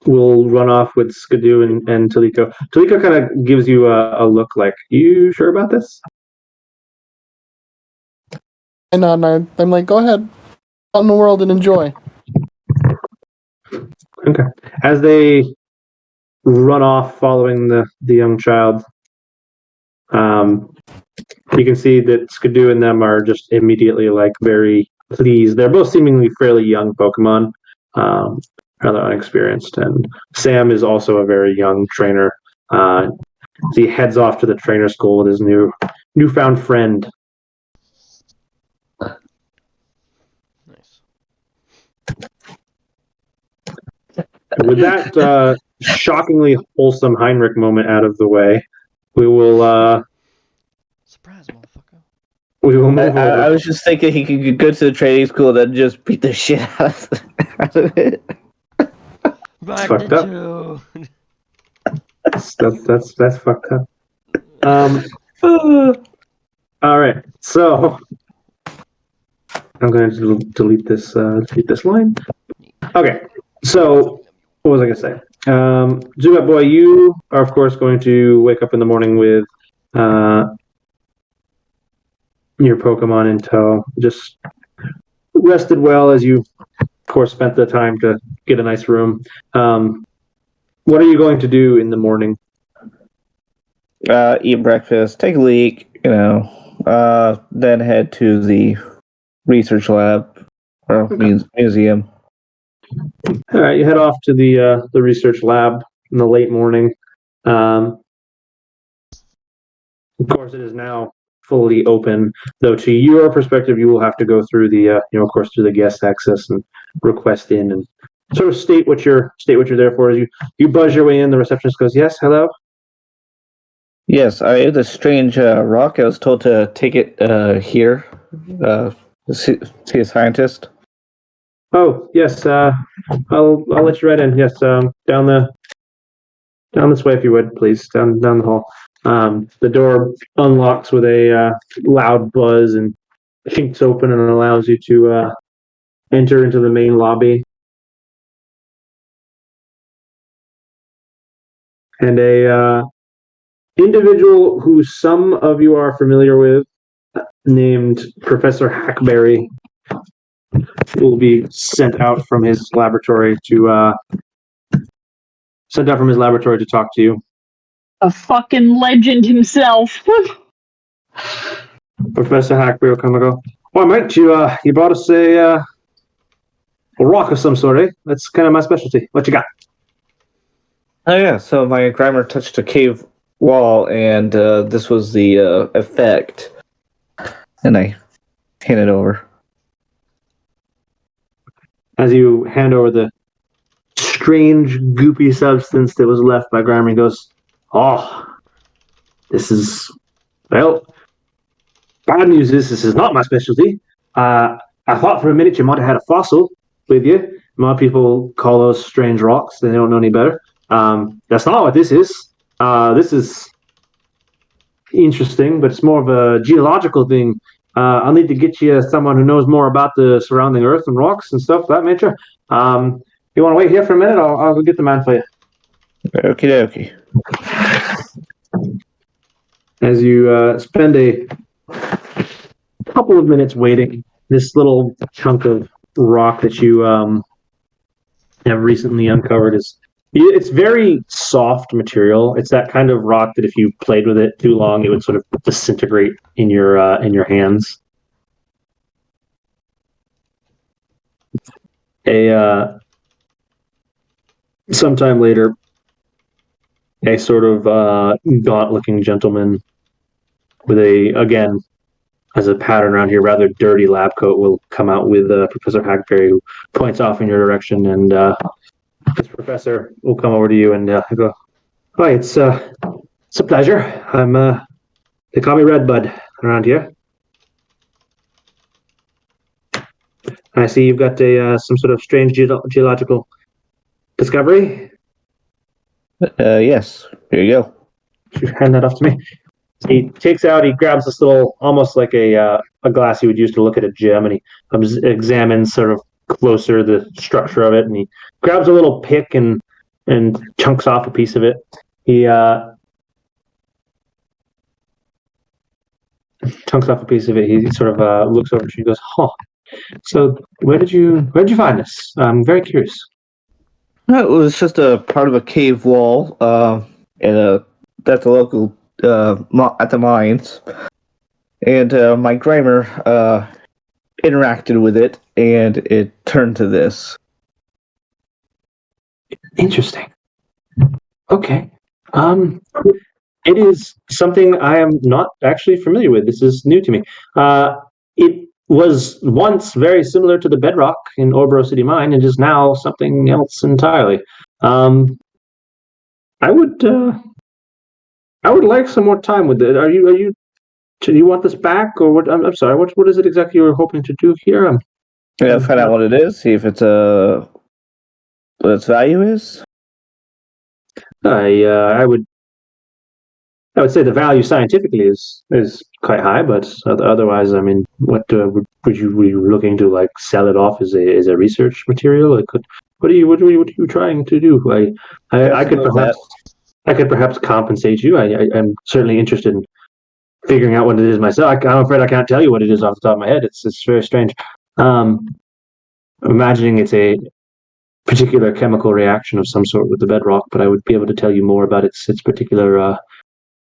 will run off with Skidoo and Taliko. Taliko kind of gives you a look like, you sure about this? And I'm like, go ahead, out in the world and enjoy. Okay. As they run off following the young child, you can see that Skidoo and them are just immediately like very pleased. They're both seemingly fairly young Pokemon, rather unexperienced. And Sam is also a very young trainer. He heads off to the trainer school with his newfound friend. Nice. With that shockingly wholesome Heinrich moment out of the way, we will Surprise, motherfucker. we will move I over. was just thinking he could go to the training school and just beat the shit out of it. Back fucked to up. Joe. That's fucked up. All right, so I'm going to delete this line. Okay, so what was I going to say? Zubat Boy, you are of course going to wake up in the morning with your Pokemon in tow. Just rested well as you, of course, spent the time to get a nice room. What are you going to do in the morning? Eat breakfast, take a leak, then head to the research lab or museum. All right, you head off to the research lab in the late morning. Of course, it is now fully open, though to your perspective, you will have to go through the, of course, through the guest access and request in and sort of state what you're there for. As you buzz your way in, the receptionist goes, "Yes, hello." Yes, I have this strange rock. I was told to take it here. See a scientist. Oh, yes. I'll let you right in. Yes. Down this way, if you would, please. Down the hall. The door unlocks with a loud buzz and chinks open and allows you to enter into the main lobby. And a individual who some of you are familiar with, named Professor Hackberry, will be sent out from his laboratory to talk to you. A fucking legend himself. Professor Hackberry will come and go, "Why, mate, you brought us a rock of some sort, eh? That's kind of my specialty. What you got?" Oh yeah, so my grimer touched a cave wall, and this was the effect. And I hand it over. As you hand over the strange, goopy substance that was left by Grimer, he goes, "Oh, this is, well, bad news is this is not my specialty. I thought for a minute you might have had a fossil with you. A lot of people call those strange rocks. They don't know any better. That's not what this is. This is interesting, but it's more of a geological thing. I'll need to get you someone who knows more about the surrounding earth and rocks and stuff of that nature. You want to wait here for a minute? I'll go get the man for you." Okie dokie. As you spend a couple of minutes waiting, this little chunk of rock that you have recently uncovered it's very soft material. It's that kind of rock that if you played with it too long, it would sort of disintegrate in your hands. Sometime later, a sort of gaunt-looking gentleman with again, as a pattern around here, rather dirty lab coat will come out with Professor Hackberry, who points off in your direction, and this professor will come over to you and go, "Hi, it's a pleasure. They call me Redbud around here. I see you've got some sort of strange geological discovery." Yes, here you go. Hand that off to me. He grabs this little, almost like a glass he would use to look at a gem, and he examines sort of closer the structure of it, and he grabs a little pick and chunks off a piece of it. He chunks off a piece of it. He sort of looks over and she goes, "Huh. So where did you find this? I'm very curious." It was just a part of a cave wall, and that's a local at the mines. And my grimer interacted with it, and it turned to this. Interesting. Okay. It is something I am not actually familiar with. This is new to me. It was once very similar to the bedrock in Orboro City Mine, and is now something else entirely. I would like some more time with it. Do you want this back, or what? I'm sorry. What is it exactly you were hoping to do here? Yeah, find out what it is. See if it's what its value is. I would say the value scientifically is quite high, but otherwise, I mean, what were you looking to like sell it off as a research material? What are you trying to do? I could perhaps compensate you. I'm certainly interested in figuring out what it is myself. I'm afraid I can't tell you what it is off the top of my head. It's very strange. I'm imagining it's a particular chemical reaction of some sort with the bedrock, but I would be able to tell you more about its particular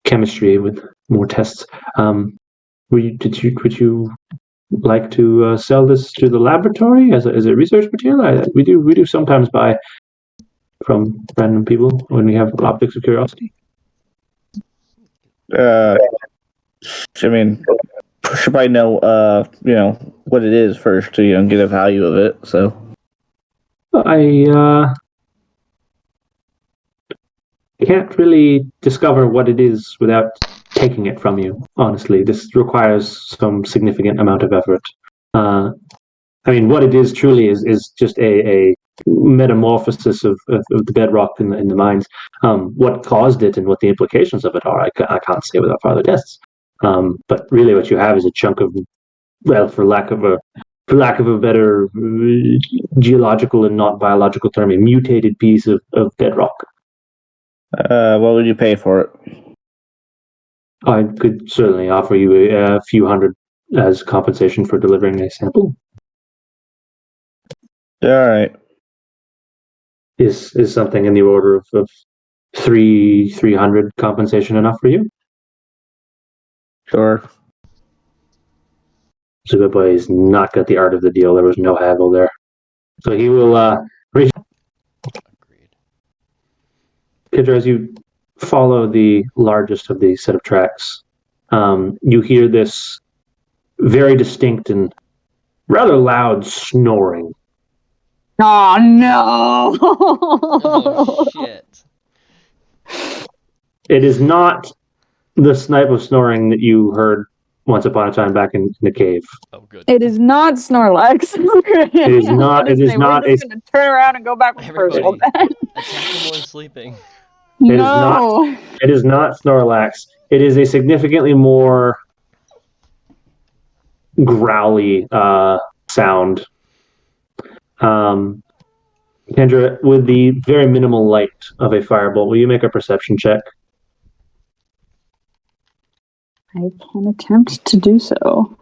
chemistry with more tests. Would you like to sell this to the laboratory as a research material? We do sometimes buy from random people when we have objects of curiosity. I mean, should probably know, what it is first to, get a value of it. So I can't really discover what it is without taking it from you. Honestly, this requires some significant amount of effort. I mean, what it is truly is just a metamorphosis of the bedrock in the mines. What caused it and what the implications of it are, I can't say without further tests. But really, what you have is a chunk of, well, for lack of a better geological and not biological term, a mutated piece of bedrock. what would you pay for it? I could certainly offer you a few hundred as compensation for delivering a sample. All right. Is something in the order of 300 compensation enough for you? Sure. So good boy, he's not got the art of the deal. There was no haggle there. So he will Agreed. Kidra, as you follow the largest of the set of tracks, you hear this very distinct and rather loud snoring. Oh no! Oh shit. It is not the snipe of snoring that you heard once upon a time back in the cave. Oh good. It is not Snorlax. It is not. It is not. We're just gonna turn around and go back with the first one. Everybody, attack him while he's sleeping. No. It is not Snorlax. It is a significantly more growly sound. Kendra, with the very minimal light of a firebolt, will you make a perception check? I can attempt to do so.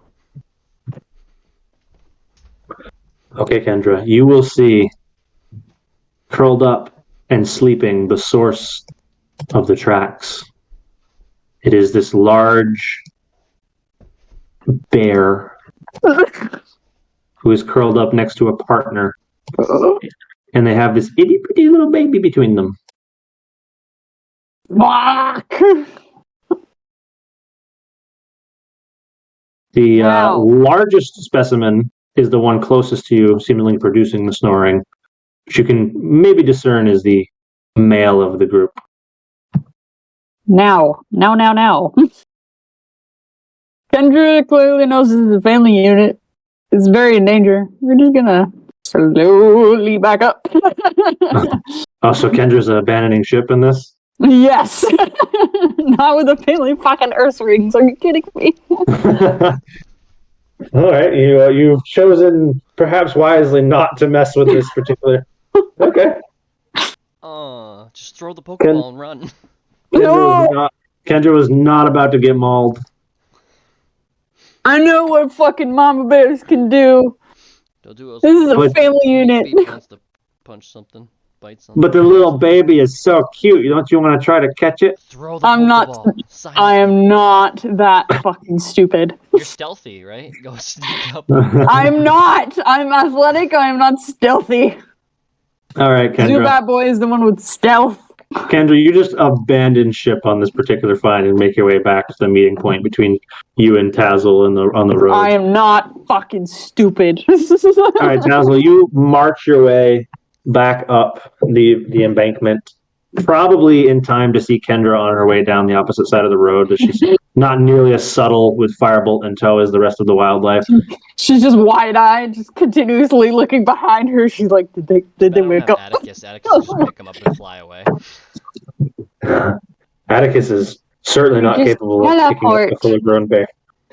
Okay, Kendra, you will see curled up and sleeping the source of the tracks. It is this large bear who is curled up next to a partner, and they have this itty bitty little baby between them. The Wow. largest specimen is the one closest to you, seemingly producing the snoring, which you can maybe discern is the male of the group. Now. Kendra clearly knows this is a family unit. It's very in danger. We're just gonna slowly back up. Oh, so Kendra's abandoning ship in this? Yes. Not with a family fucking Earth rings. Are you kidding me? All right, you've chosen perhaps wisely not to mess with this particular. Okay. Just throw the Pokeball and run. Kendra was not about to get mauled. I know what fucking mama bears can do. They'll do This is a family unit. Wants to punch something, bite something. But the little baby is so cute. Don't you want to try to catch it? Throw the I'm not. Pokeball. I am not that fucking stupid. You're stealthy, right? Go sneak up. I'm not. I'm athletic. I am not stealthy. All right, Kendra. Zubat Boy is the one with stealth. Kendra, you just abandon ship on this particular find and make your way back to the meeting point between you and Tazzle on the road. I am not fucking stupid. All right, Tazzle, you march your way back up the embankment, probably in time to see Kendra on her way down the opposite side of the road, as she's not nearly as subtle with Firebolt in tow as the rest of the wildlife. She's just wide-eyed, just continuously looking behind her. She's like, did they wake up? Atticus will just pick him up and fly away. Atticus is certainly not Just capable of picking up a fully grown bear.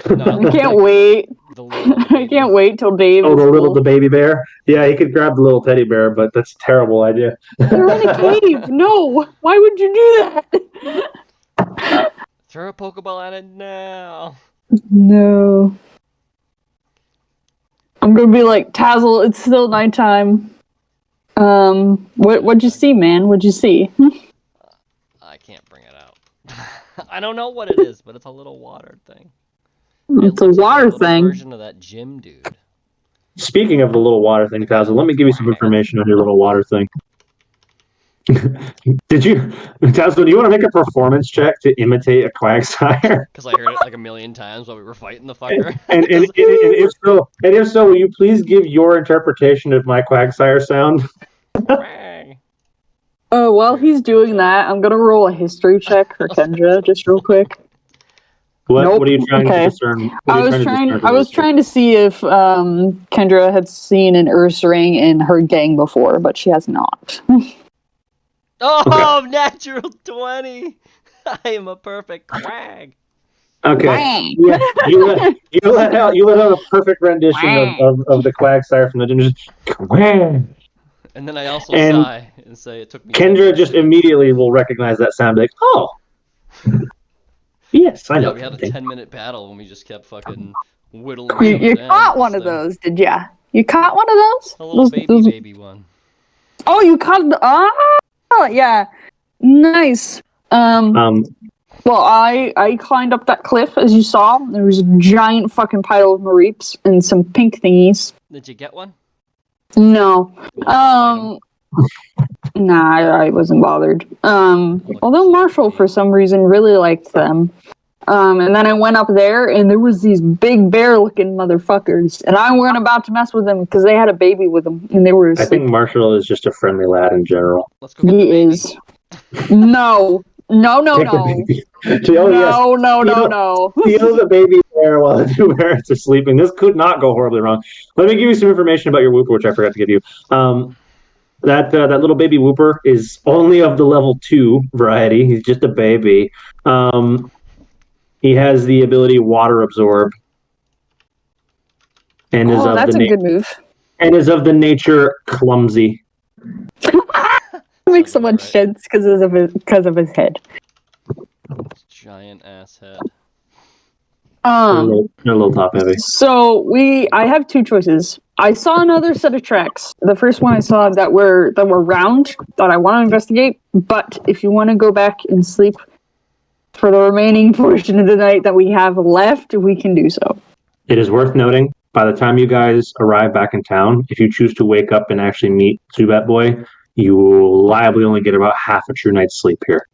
No, I can't wait. I can't wait till Dave. Oh, is the baby bear? Yeah, he could grab the little teddy bear, but that's a terrible idea. They're in a cave. No, why would you do that? Throw a Pokeball at it now. No. I'm gonna be like, Tazzle, it's still nighttime. What'd you see, man? What'd you see? I can't bring it out. I don't know what it is, but it's a little water thing. It's a looks like water little thing. version of that gym dude. Speaking of the little water thing, Tazzle, let me give you some information on your little water thing. Tazzle, do you want to make a performance check to imitate a Quagsire? Because I heard it like a million times while we were fighting the fucker. And if so, will you please give your interpretation of my Quagsire sound? Oh, while he's doing that, I'm gonna roll a history check for Kendra, just real quick. What? Nope. What are you trying Okay. to discern? I was trying to see if Kendra had seen an Ursaring in her gang before, but she has not. Oh, okay. Natural 20! I am a perfect Quag. Okay. Yeah, you let out a perfect rendition of the Quagsire from the gym. Quag. And then I also sigh and say it took me. Kendra just immediately will recognize that sound, like, oh. Yes, I know. Yeah, we had a 10-minute battle when we just kept fucking whittling. You caught one of those, did ya? You caught one of those? A little baby one. Oh, you caught the. Oh, yeah. Nice. Well, I climbed up that cliff, as you saw. There was a giant fucking pile of Mareeps and some pink thingies. Did you get one? No. Nah, I wasn't bothered. Although Marshall, for some reason, really liked them. And then I went up there, and there was these big bear-looking motherfuckers, and I weren't about to mess with them because they had a baby with them, and they were asleep. I think Marshall is just a friendly lad in general. Let's go get the baby. He is. No. No. No. No. Steal the baby bear while the two parents are sleeping. This could not go horribly wrong. Let me give you some information about your Wooper, which I forgot to give you. That little baby Wooper is only of the level 2 variety. He's just a baby. He has the ability Water Absorb. And is of that's the a good move. And is of the nature clumsy. It makes so much sense because of his head. Giant ass head. A little top heavy. So I have two choices. I saw another set of tracks. The first one I saw that were round that I want to investigate. But if you want to go back and sleep for the remaining portion of the night that we have left, we can do so. It is worth noting, by the time you guys arrive back in town, if you choose to wake up and actually meet Zubat Boy, you will liably only get about half a true night's sleep here.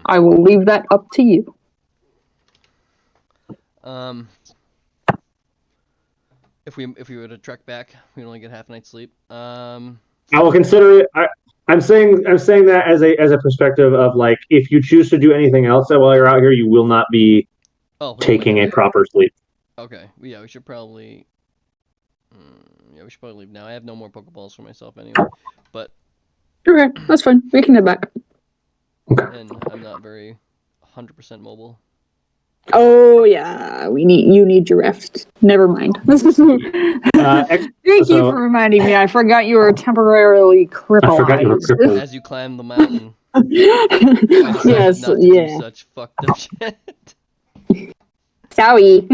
I will leave that up to you. If we were to trek back, we'd only get half a night's sleep. I will consider it. I'm saying that as a perspective of, like, if you choose to do anything else while you're out here, you will not be taking a proper sleep. Okay. Yeah, we should probably. We should probably leave now. I have no more Pokeballs for myself anyway. But. Okay, that's fine. We can head back. Okay. And I'm not very 100% mobile. Oh yeah, you need your rest. Never mind. Thank you for reminding me. I forgot you were temporarily crippled. I forgot you were crippled. As you climb the mountain. Yes, not to do such fucked up shit. Sorry.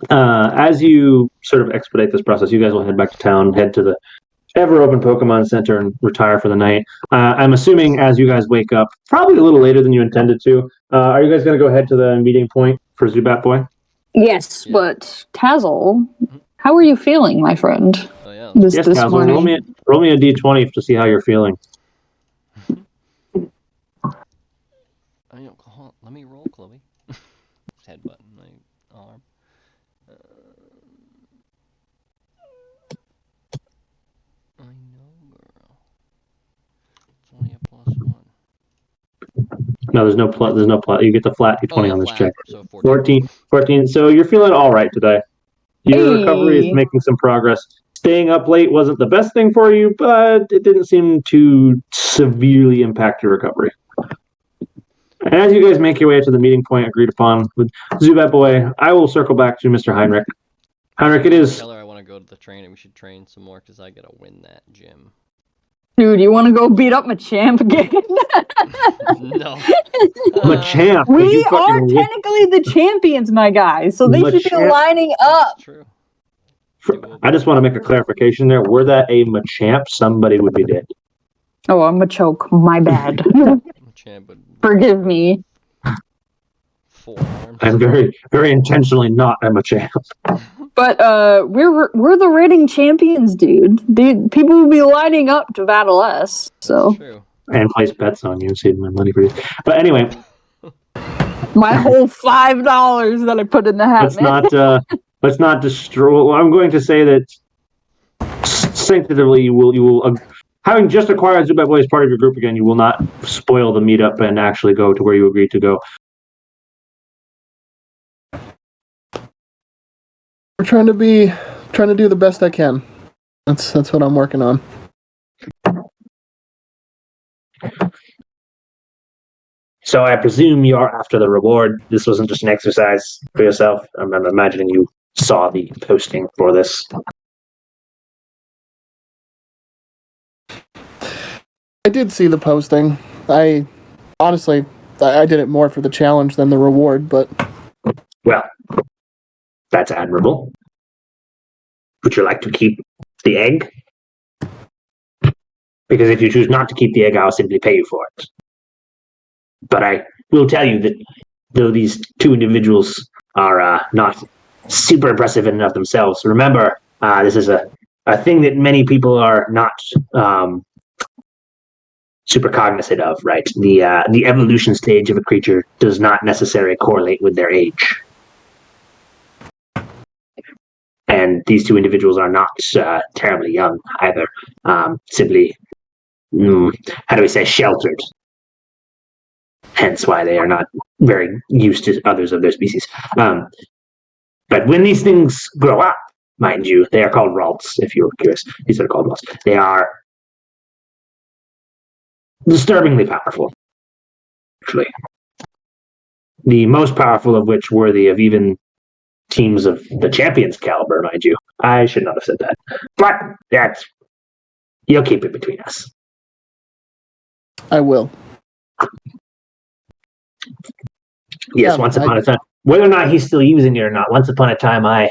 As you sort of expedite this process, you guys will head back to town, head to the ever-open Pokemon Center, and retire for the night. I'm assuming as you guys wake up, probably a little later than you intended to, are you guys going to go head to the meeting point for Zubat Boy? Yes, yeah. But Tazzle, how are you feeling, my friend? Oh, yeah. This Tazzle, morning? roll me a d20 to see how you're feeling. Let me roll, Chloe. Headbutt my arm. I know, girl. It's only a +1. No, there's no plus. You get the flat d20 on this flat. check. So 14. So you're feeling all right today. Your recovery is making some progress. Staying up late wasn't the best thing for you, but it didn't seem to severely impact your recovery. And as you guys make your way to the meeting point agreed upon with Zubat Boy, I will circle back to Mr. Heinrich. Heinrich, it is... Tell her I want to go to the training. We should train some more because I got to win that gym. Dude, you want to go beat up Machamp again? No. Machamp. We are technically the champions, my guy, so they should be Machamp. lining up. It's true. I just want to make a clarification there. Were that a Machamp, somebody would be dead. Oh, I'm a choke. My bad. Champ would Forgive me. forearms. I'm very, very intentionally not a Machamp. But we're the reigning champions, dude. People will be lining up to battle us. So That's true. And place bets on you and save my money for this. But anyway, my whole $5 that I put in the hat, let's not destroy. Well, I'm going to say that sanctitively, you will having just acquired Zubat Boy as part of your group again, you will not spoil the meetup and actually go to where you agreed to go. We're trying to do the best I can. That's what I'm working on. So I presume you're after the reward. This wasn't just an exercise for yourself. I'm imagining you saw the posting for this. I did see the posting. Honestly, I did it more for the challenge than the reward, but... Well, that's admirable. Would you like to keep the egg? Because if you choose not to keep the egg, I'll simply pay you for it. But I will tell you that though these two individuals are not super impressive in and of themselves, remember, this is a thing that many people are not super cognizant of, right? The evolution stage of a creature does not necessarily correlate with their age. And these two individuals are not terribly young either. Simply, how do we say, sheltered. Hence why they are not very used to others of their species. But when these things grow up, mind you, they are called Ralts, if you're curious. These are called Ralts. They are disturbingly powerful, actually. The most powerful of which worthy of even teams of the champions caliber, mind you. I should not have said that. But you'll keep it between us. I will. Yes, once upon a time. Whether or not he's still using it or not, once upon a time I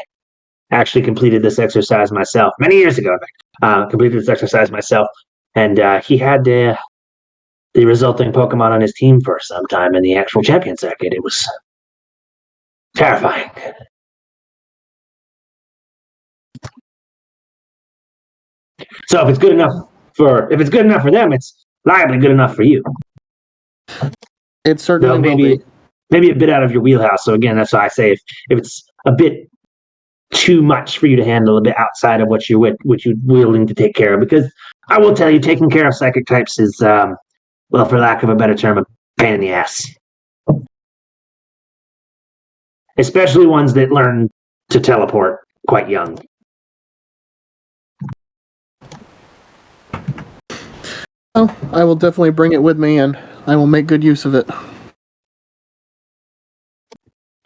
actually completed this exercise myself. Many years ago, in fact. Completed this exercise myself. And he had the resulting Pokemon on his team for some time in the actual champion circuit. It was terrifying. So if it's good enough for them, it's liably good enough for you. It certainly will be. Maybe a bit out of your wheelhouse. So again, that's why I say if it's a bit too much for you to handle, a bit outside of what you're willing to take care of, because I will tell you, taking care of psychic types is, well, for lack of a better term, a pain in the ass. Especially ones that learn to teleport quite young. Well, I will definitely bring it with me, and I will make good use of it.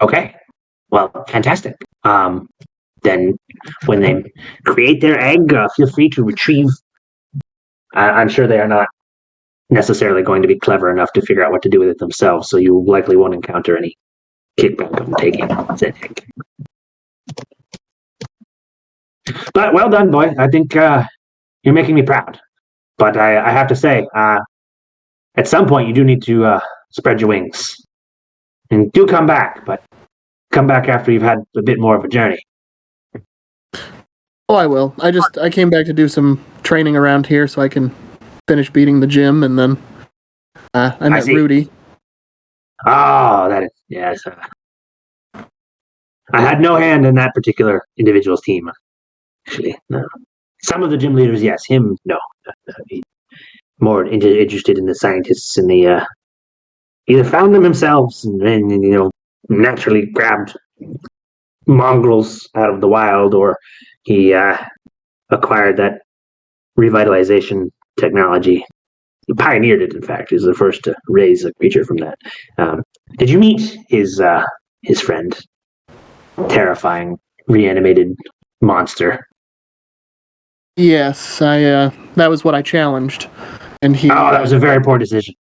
Okay. Well, fantastic. Then when they create their egg, feel free to retrieve. I'm sure they are not necessarily going to be clever enough to figure out what to do with it themselves, so you likely won't encounter any kickback on taking said egg. But well done, boy. I think you're making me proud. But I have to say, at some point you do need to spread your wings. And do come back, but come back after you've had a bit more of a journey. Oh, I will. I came back to do some training around here so I can finish beating the gym, and then I met Rudy. Oh, that is, yes. I had no hand in that particular individual's team, actually. No. Some of the gym leaders, yes. Him, no. More interested in the scientists and the either found them themselves and naturally grabbed mongrels out of the wild, or he acquired that revitalization technology. He pioneered it, in fact. He was the first to raise a creature from that. Did you meet his friend? Terrifying, reanimated monster. Yes, that was what I challenged, and he Oh, that was a very poor decision.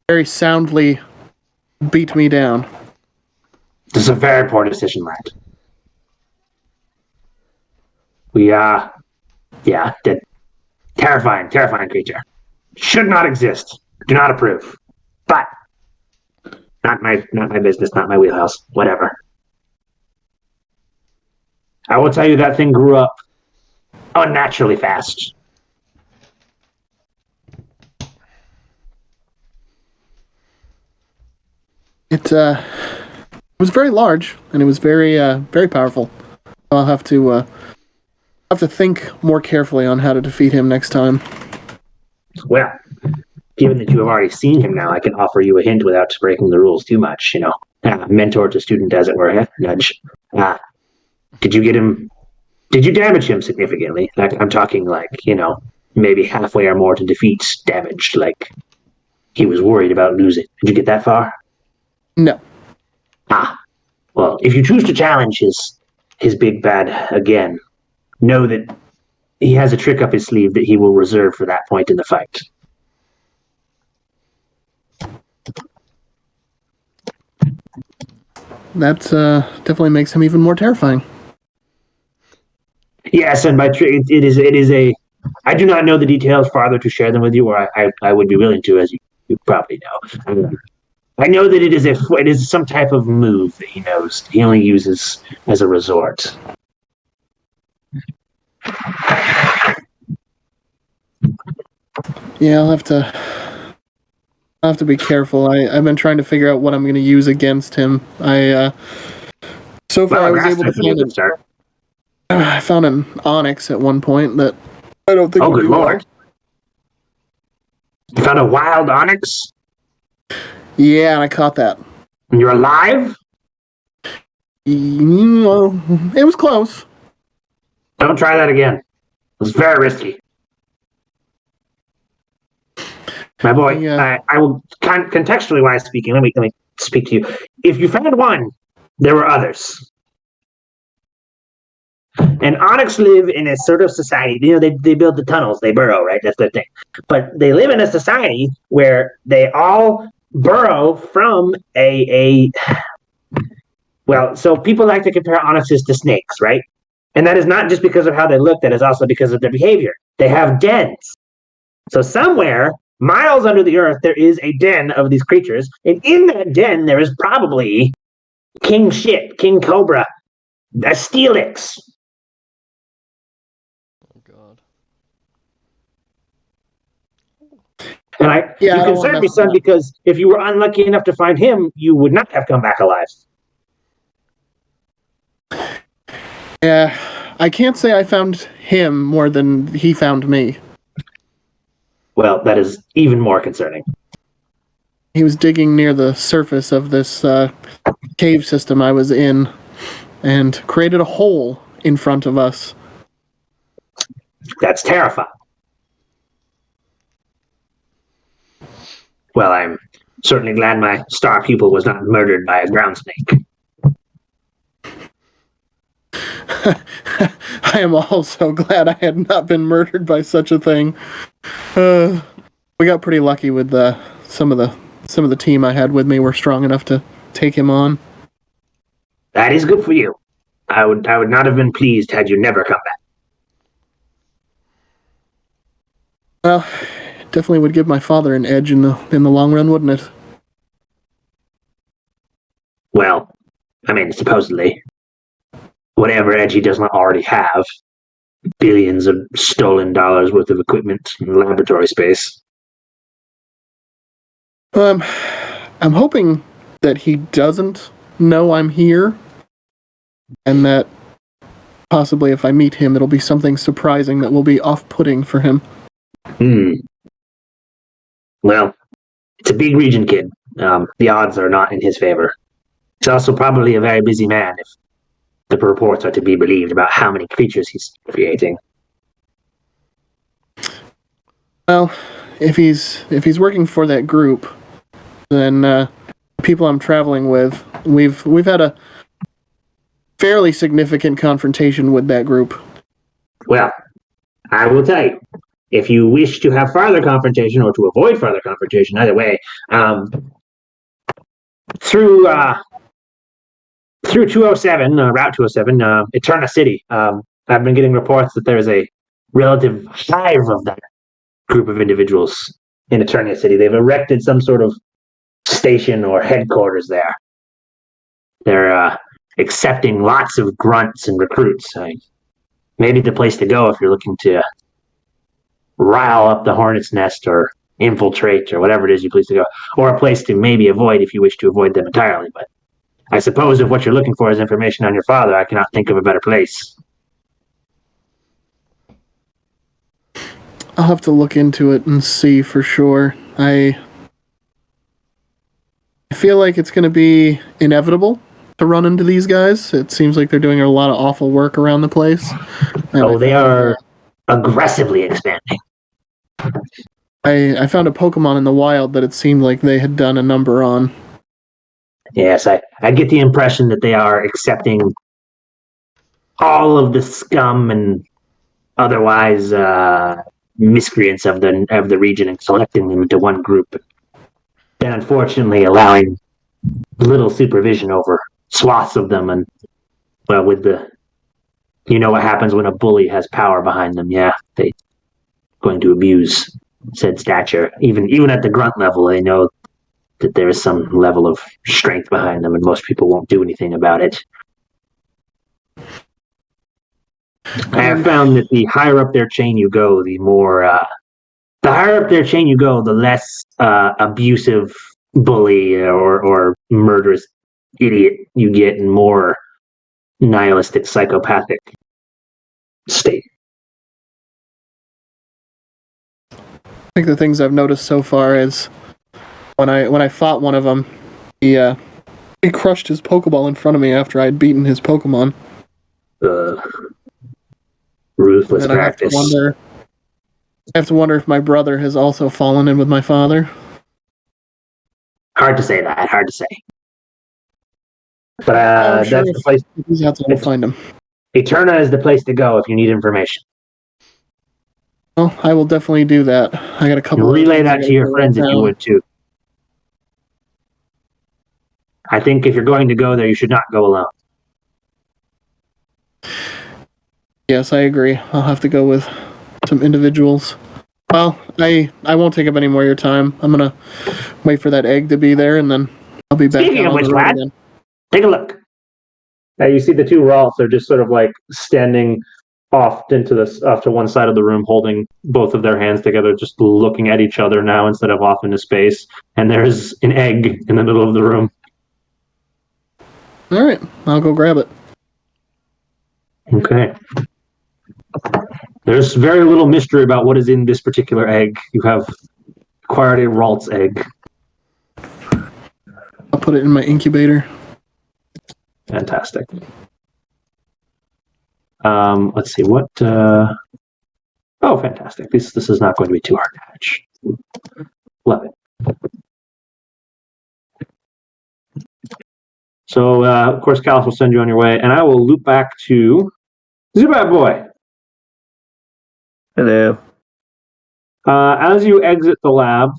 very soundly beat me down. This is a very poor decision, lad. Terrifying, terrifying creature. Should not exist. Do not approve. But not my business, not my wheelhouse. Whatever. I will tell you that thing grew up unnaturally fast. It was very large, and it was very powerful. I'll have to think more carefully on how to defeat him next time. Well, given that you have already seen him now, I can offer you a hint without breaking the rules too much. Mentor to student, as it were. Nudge. Did you get him? Did you damage him significantly? I'm talking maybe halfway or more to defeat damaged. Like he was worried about losing. Did you get that far? No. Well, if you choose to challenge his big bad again, know that he has a trick up his sleeve that he will reserve for that point in the fight. That definitely makes him even more terrifying. Yes, and by it is a. I do not know the details farther to share them with you, or I would be willing to, as you probably know. I know that it is some type of move that he knows. He only uses as a resort. Yeah, I'll have to be careful. I've been trying to figure out what I'm going to use against him. So far I was able to find I found an onyx at one point that I don't think. Oh, good lord! You found a wild onyx? Yeah, and I caught that. And you're alive? It was close. Don't try that again. It was very risky. My boy, Yeah. I will contextually wise speaking. Let me speak to you. If you found one, there were others. And onyx live in a sort of society. They build the tunnels. They burrow, right? That's their thing. But they live in a society where they all burrow from so people like to compare onyxes to snakes, right? And that is not just because of how they look. That is also because of their behavior. They have dens. So somewhere, miles under the earth, there is a den of these creatures. And in that den, there is probably King Cobra, a Steelix. Oh god. And you concern me, son, because if you were unlucky enough to find him, you would not have come back alive. Yeah, I can't say I found him more than he found me. Well, that is even more concerning. He was digging near the surface of this cave system I was in and created a hole in front of us. That's terrifying. Well, I'm certainly glad my star pupil was not murdered by a ground snake. I am also glad I had not been murdered by such a thing. We got pretty lucky with some of the team I had with me were strong enough to take him on. That is good for you. I would not have been pleased had you never come back. Well, it definitely would give my father an edge in the long run, wouldn't it? Well, I mean, supposedly. Whatever edge he does not already have. Billions of stolen dollars worth of equipment and laboratory space. I'm hoping that he doesn't know I'm here, and that possibly if I meet him, it'll be something surprising that will be off-putting for him. Well, it's a big region, kid. The odds are not in his favor. He's also probably a very busy man, if the reports are to be believed about how many creatures he's creating. Well, if he's working for that group, then people I'm traveling with, we've had a fairly significant confrontation with that group. Well, I will tell you. If you wish to have further confrontation or to avoid further confrontation, either way, through through 207, Route 207, Eterna City, I've been getting reports that there is a relative hive of that group of individuals in Eternia City. They've erected some sort of station or headquarters there. They're accepting lots of grunts and recruits. Maybe the place to go if you're looking to rile up the hornet's nest or infiltrate or whatever it is you please to go, or a place to maybe avoid if you wish to avoid them entirely. But I suppose if what you're looking for is information on your father, I cannot think of a better place. I'll have to look into it and see for sure. I feel like it's going to be inevitable to run into these guys. It seems like they're doing a lot of awful work around the place. Oh, they are aggressively expanding. I found a Pokemon in the wild that it seemed like they had done a number on. Yes, I get the impression that they are accepting all of the scum and otherwise miscreants of the region and selecting them into one group. Then, unfortunately, allowing little supervision over swaths of them, and well, with the, you know what happens when a bully has power behind them. Yeah, they going to abuse said stature. Even at the grunt level, they know that there is some level of strength behind them, and most people won't do anything about it. I have found that the higher up their chain you go, the less abusive bully or murderous idiot you get, and more nihilistic psychopathic state. I think the things I've noticed so far is when I fought one of them, he crushed his Pokeball in front of me after I'd beaten his Pokemon. Ruthless practice. I have to wonder if my brother has also fallen in with my father. Hard to say that. Hard to say. But I'm sure that's the place. If he's out there, we'll find him. Eterna is the place to go if you need information. Well, I will definitely do that. I got a couple. Relay that to your friends if you would too. I think if you're going to go there, you should not go alone. Yes, I agree. I'll have to go with some individuals. Well, I won't take up any more of your time. I'm gonna wait for that egg to be there, and then I'll be back. Speaking of which, lad, take a look. Now you see the two Ralts are just sort of like standing off to one side of the room, holding both of their hands together, just looking at each other now instead of off into space. And there's an egg in the middle of the room. All right, I'll go grab it. Okay. There's very little mystery about what is in this particular egg. You have acquired a Ralt's egg. I'll put it in my incubator. Fantastic. Let's see what. Oh, fantastic! This is not going to be too hard to hatch. Love it. So, of course, Callus will send you on your way, and I will loop back to Zubat Boy. Hello. As you exit the lab,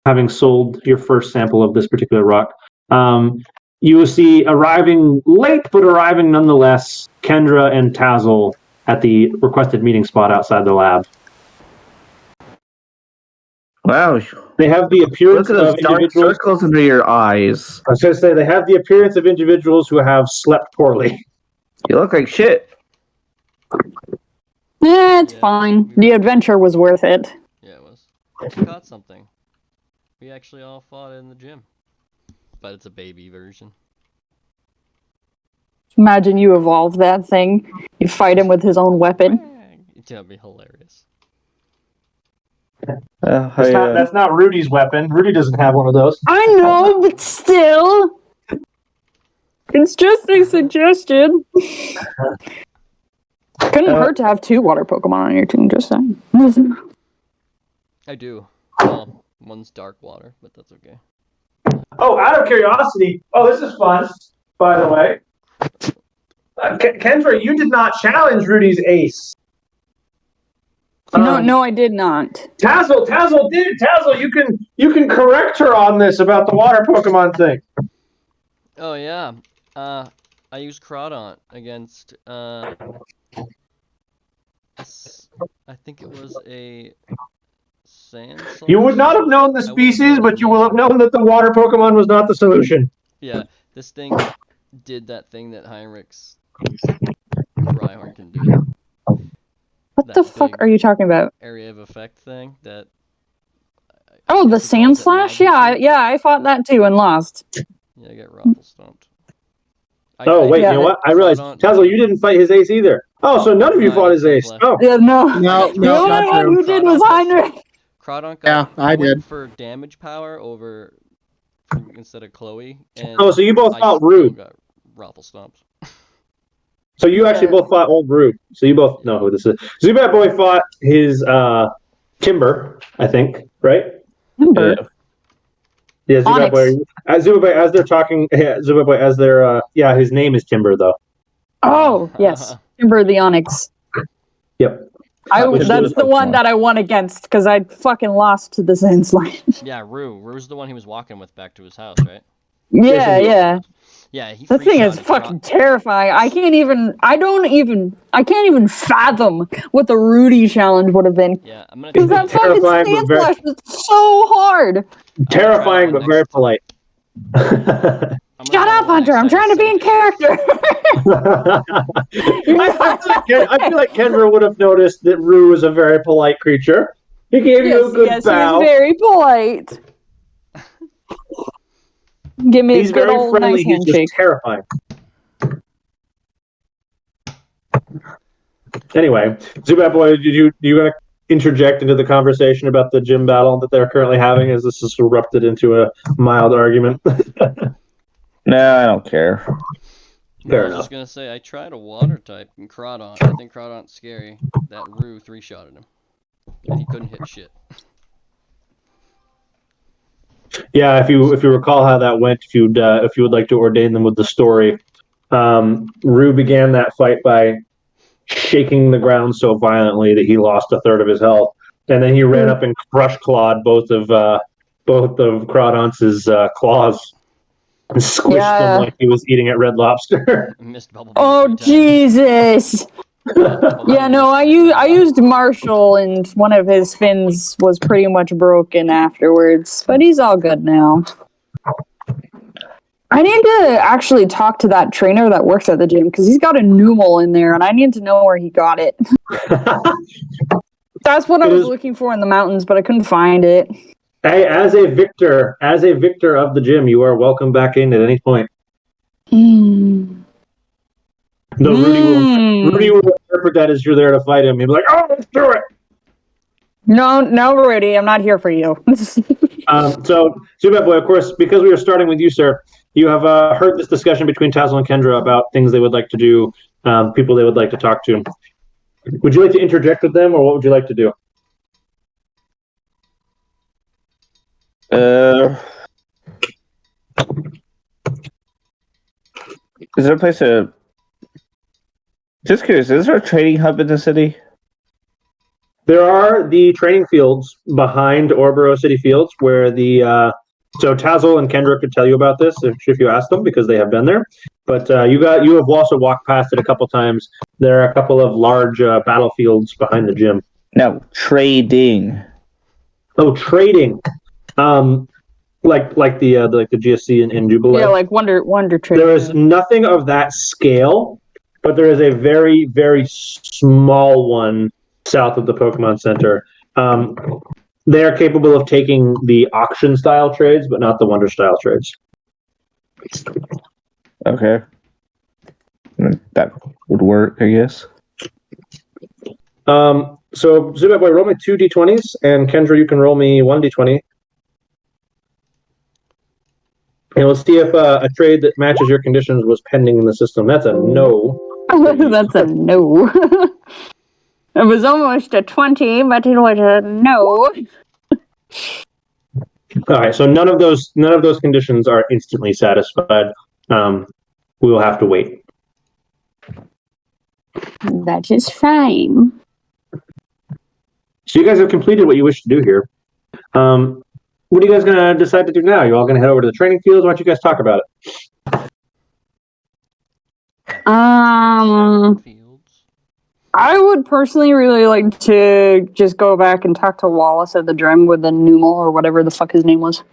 having sold your first sample of this particular rock, you will see arriving late, but arriving nonetheless, Kendra and Tazzle at the requested meeting spot outside the lab. Wow. They have the appearance Look at of those dark individuals. circles under your eyes. I was going to say they have the appearance of individuals who have slept poorly. You look like shit. It's fine. The adventure was worth it. Yeah, it was. We caught something. We actually all fought in the gym. But it's a baby version. Imagine you evolve that thing. You fight him with his own weapon. That'd be hilarious. That's not Rudy's weapon. Rudy doesn't have one of those. I know, but still. It's just a suggestion. Couldn't hurt to have 2 water Pokemon on your team, just saying. I do. Well, one's dark water, but that's okay. Oh, out of curiosity. Oh, this is fun, by the way. Kendra, you did not challenge Rudy's ace. No, I did not. Tazzle did. Tazzle, you can correct her on this about the water Pokemon thing. Oh yeah. I used Crawdaunt against I think it was a sand source. You would not have known the species, but you will have known that the water Pokemon was not the solution. Yeah, this thing did that thing that Heinrich's Rhyhorn can do. What the fuck are you talking about? Area of effect thing that. Oh, the Sand Slash? Yeah, I fought that too and lost. Yeah, I got Ruffle stomped. You know what? I realized, Tazzle, you didn't fight his ace either. Oh, so none of you fought his ace. Oh. Yeah, no. No, The only one who did was Heinrich. Crawdaunt I did. For damage power over instead of Chloe. And so you both fought Rue. Got Ruffle stomped. So you actually both fought old Rue. So you both know who this is. Zubat Boy fought his Timber, I think, right? Timber? Yeah, Zubat Boy. Zubat Boy, as they're talking, Zubat Boy, as they're, his name is Timber, though. Oh, yes. Timber the Onyx. Yep. That's the one that I won against, because I fucking lost to the Sand Slash. Yeah, Rue. Rue's the one he was walking with back to his house, right? Yeah. Yeah, the thing is fucking terrifying. I can't even fathom what the Rudy challenge would have been. Yeah, I'm gonna. Because that fucking Sand Slash was so hard. Terrifying, but very polite. Shut up, Hunter! I'm trying to be in character. I feel like Kendra would have noticed that Rue was a very polite creature. He gave you a good bow. He's very polite. Give me He's a good very old friendly. nice He's handshake. just terrifying. Anyway, Zubat Boy, you gonna interject into the conversation about the gym battle that they're currently having, as this has erupted into a mild argument? No, I don't care. Fair I was enough. just gonna say I tried a water type in Crawdaunt. I think Crawdaunt's scary. That Rue 3-shotted him, and he couldn't hit shit. Yeah, if you recall how that went, if you would like to ordain them with the story, Rue began that fight by shaking the ground so violently that he lost a third of his health, and then he ran up and crush clawed both of Crawdaunt's claws and squished them like he was eating at Red Lobster. Oh Jesus! Yeah, no, I used Marshall, and one of his fins was pretty much broken afterwards, but he's all good now. I need to actually talk to that trainer that works at the gym, because he's got a Numel in there, and I need to know where he got it. That's what I was looking for in the mountains, but I couldn't find it. Hey, as a victor of the gym, you are welcome back in at any point. No, Rudy will interpret that as you're there to fight him. He'll be like, "Oh, let's do it." No, Rudy, I'm not here for you. So, Zubat Boy, of course, because we are starting with you, sir, you have heard this discussion between Tazzle and Kendra about things they would like to do, people they would like to talk to. Would you like to interject with them, or what would you like to do? Is there a place to... Just curious, is there a trading hub in the city? There are the training fields behind Orboro City Fields where the... so Tazzle and Kendra could tell you about this if you ask them, because they have been there. But you have also walked past it a couple times. There are a couple of large battlefields behind the gym. No, trading. Oh, trading. Like the GSC in Jubilee. Yeah, like Wonder Trading. There is nothing of that scale, but there is a very, very small one south of the Pokemon Center. They are capable of taking the auction-style trades, but not the Wonder-style trades. Okay. That would work, I guess. So, Zubat Boy, roll me 2 d20s, and Kendra, you can roll me 1 d20. And let's see if a trade that matches your conditions was pending in the system. That's a no. That's a no. It was almost a 20, but it was a no. All right, so none of those conditions are instantly satisfied. We will have to wait. That is fine. So you guys have completed what you wish to do here. What are you guys going to decide to do now? You all going to head over to the training fields? Why don't you guys talk about it? Fields. I would personally really like to just go back and talk to Wallace at the gym with the Numal or whatever the fuck his name was.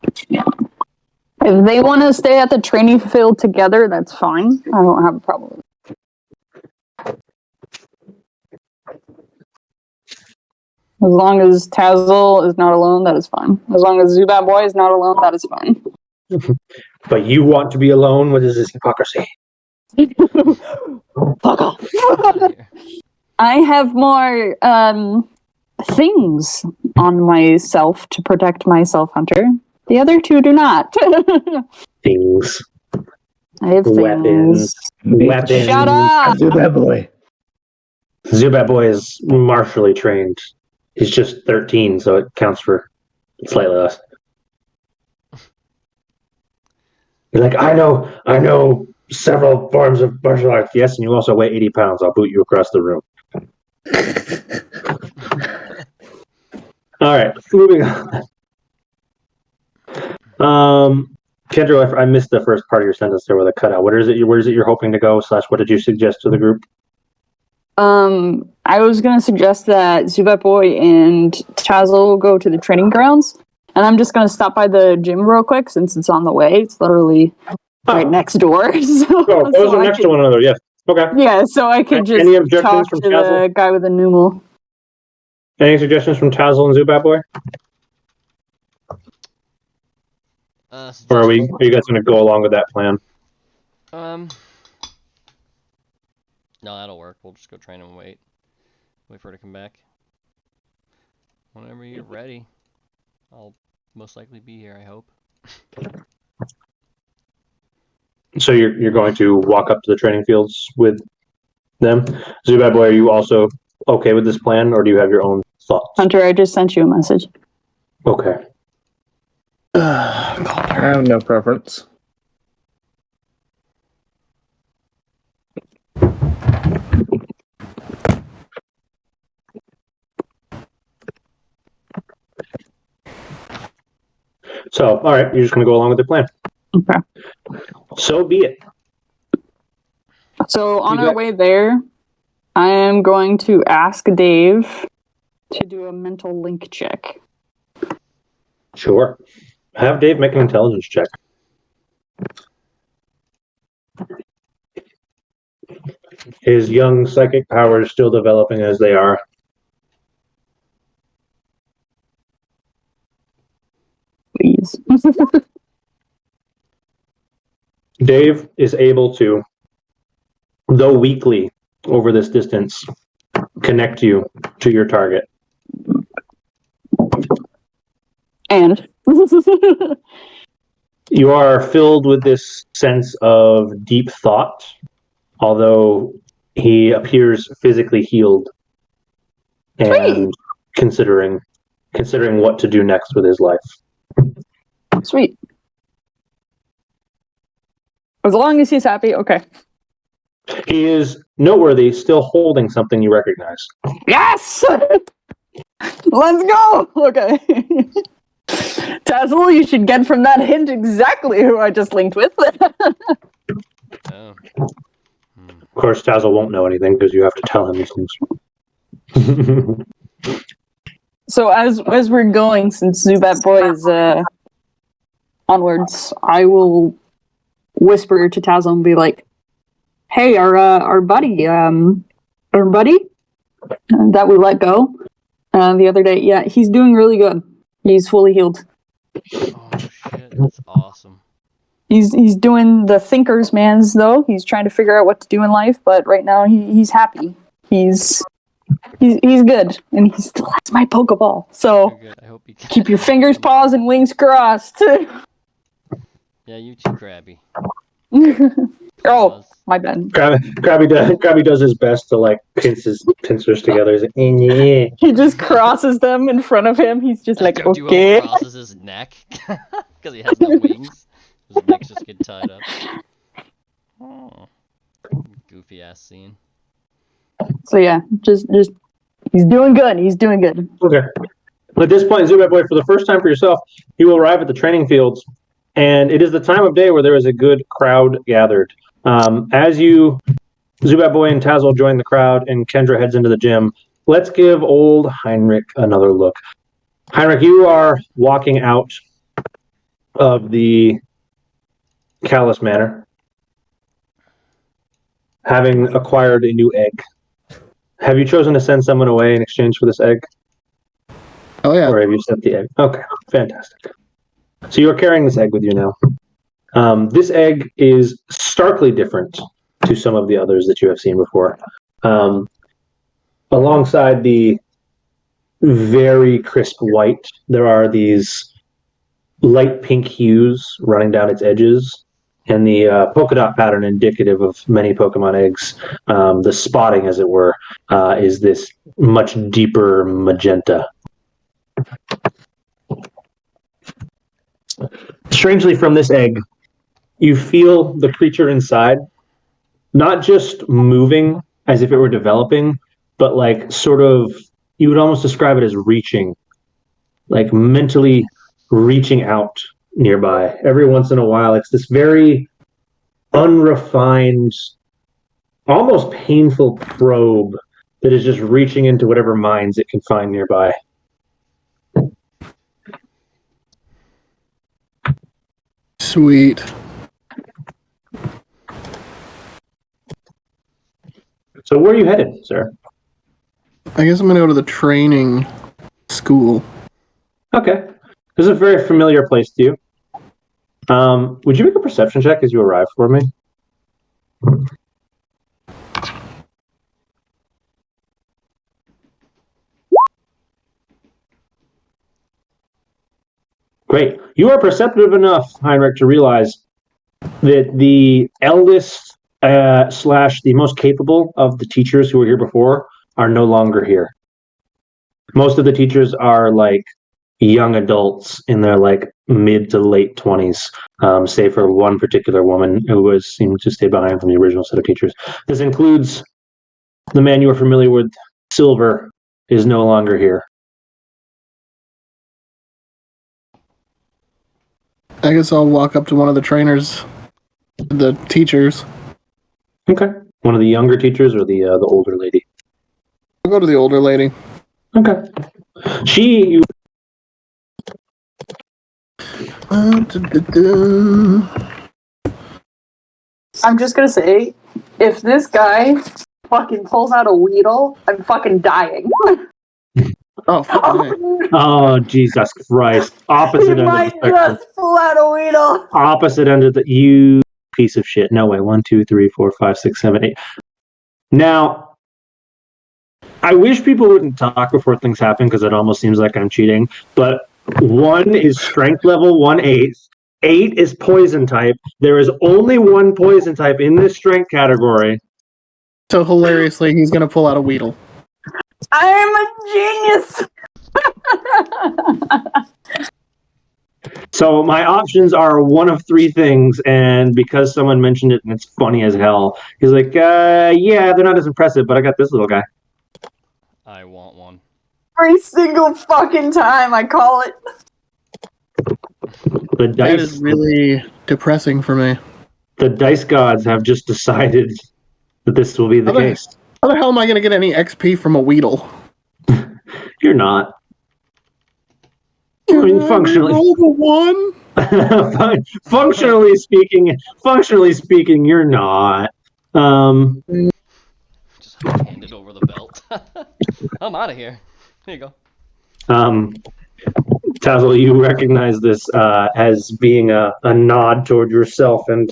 If they want to stay at the training field together, that's fine. I don't have a problem with it. As long as Tazzle is not alone, that is fine. As long as Zubat Boy is not alone, that is fine. But you want to be alone? What is this hypocrisy? Fuck off. I have more things on myself to protect myself, Hunter. The other two do not. Things. I have Weapons. things. Weapons. Shut up! Zubat boy. Zubat Boy is martially trained. He's just 13, so it counts for slightly less. You're like, I know several forms of martial arts. Yes, and you also weigh 80 pounds. I'll boot you across the room. All right, moving on. Kendra, I missed the first part of your sentence there with a cutout. Where is it you're hoping to go? / what did you suggest to the group? I was gonna suggest that Zubat Boy and Tazzle go to the training grounds, and I'm just gonna stop by the gym real quick since it's on the way. It's literally right next door. So, Those are next to one another. Yes. Okay. Yeah, so I could just Any objections talk from to Tazzle? the guy with the Numal. Any suggestions from Tazzle and Zubat Boy? Or are you guys going to go along with that plan? No, that'll work. We'll just go train him and wait for her to come back. Whenever you're ready, I'll most likely be here, I hope. So you're going to walk up to the training fields with them? Zubat Boy, are you also okay with this plan, or do you have your own thoughts? Hunter, I just sent you a message. Okay. I have no preference. So, all right, you're just going to go along with the plan. Okay. So be it. So on our way there, I am going to ask Dave to do a mental link check. Sure. Have Dave make an intelligence check. His young psychic powers still developing as they are. Please. Dave is able to, though weakly over this distance, connect you to your target. And you are filled with this sense of deep thought, although he appears physically healed and considering what to do next with his life. Sweet. As long as he's happy, okay. He is noteworthy, still holding something you recognize. Yes! Let's go! Okay. Tazzle, you should get from that hint exactly who I just linked with. Oh. Of course, Tazzle won't know anything because you have to tell him these things. So as we're going, since Zubat Boy is onwards, I will whisper to Tazzle and be like, "Hey, our buddy that we let go the other day, yeah, he's doing really good. He's fully healed. Oh shit, that's awesome. He's doing the thinker's man's though. He's trying to figure out what to do in life, but right now he's happy. He's good, and he still has my Pokeball. So I hope he keep your fingers, paws, and wings crossed." Yeah, you too, Krabby. Oh, my bad. Krabby does his best to like pinch his pincers together. He's like, yeah. He just crosses them in front of him. He's just like, Duo okay. crosses his neck because he has no wings. His neck's just get tied up. Oh, goofy ass scene. So yeah, just He's doing good. He's doing good. Okay. At this point, Zubat Boy, for the first time for yourself, you will arrive at the training fields, and it is the time of day where there is a good crowd gathered. As you, Zubat Boy and Tazzle join the crowd, and Kendra heads into the gym, let's give old Heinrich another look. Heinrich, you are walking out of the Callus Manor, having acquired a new egg. Have you chosen to send someone away in exchange for this egg? Oh yeah. Or have you sent the egg? Okay, fantastic. So you're carrying this egg with you now. This egg is starkly different to some of the others that you have seen before. Alongside the very crisp white, there are these light pink hues running down its edges, and the polka dot pattern indicative of many Pokemon eggs, the spotting, as it were, is this much deeper magenta. Strangely, from this egg, you feel the creature inside not just moving as if it were developing, but like sort of, you would almost describe it as reaching, like mentally reaching out nearby. Every once in a while, it's this very unrefined, almost painful probe that is just reaching into whatever minds it can find nearby. Sweet. So where are you headed, sir? I guess I'm gonna go to the training school. Okay. This is a very familiar place to you. Would you make a perception check as you arrive for me? Great. You are perceptive enough, Heinrich, to realize that the eldest / the most capable of the teachers who were here before are no longer here. Most of the teachers are like young adults in their like mid to late 20s, save for one particular woman who seemed to stay behind from the original set of teachers. This includes the man you are familiar with, Silver, is no longer here. I guess I'll walk up to one of the trainers, the teachers. Okay. One of the younger teachers or the older lady? I'll go to the older lady. Okay. You I'm just gonna say, if this guy fucking pulls out a Weedle, I'm fucking dying. Oh, fucking A. Oh, Jesus Christ. He Opposite end of the might spectrum. just pull out a Weedle. Opposite end of the, you piece of shit. No way. 1, 2, 3, 4, 5, 6, 7, 8. Now, I wish people wouldn't talk before things happen because it almost seems like I'm cheating. But 1 is strength level 1/8. 8 is poison type. There is only one poison type in this strength category. So hilariously, he's gonna pull out a Weedle. I'm a genius. So my options are one of 3 things, and because someone mentioned it and it's funny as hell, he's like, yeah, they're not as impressive, but I got this little guy. I want one. Every single fucking time I call it. The That dice, is really depressing for me. the dice gods have just decided that this will be the Okay. case. How the hell am I gonna get any XP from a Weedle? You're not. I mean, functionally, Roll the 1. functionally speaking, you're not. Just hand it over the belt. I'm out of here. Here you go. Tazzle, you recognize this as being a nod toward yourself and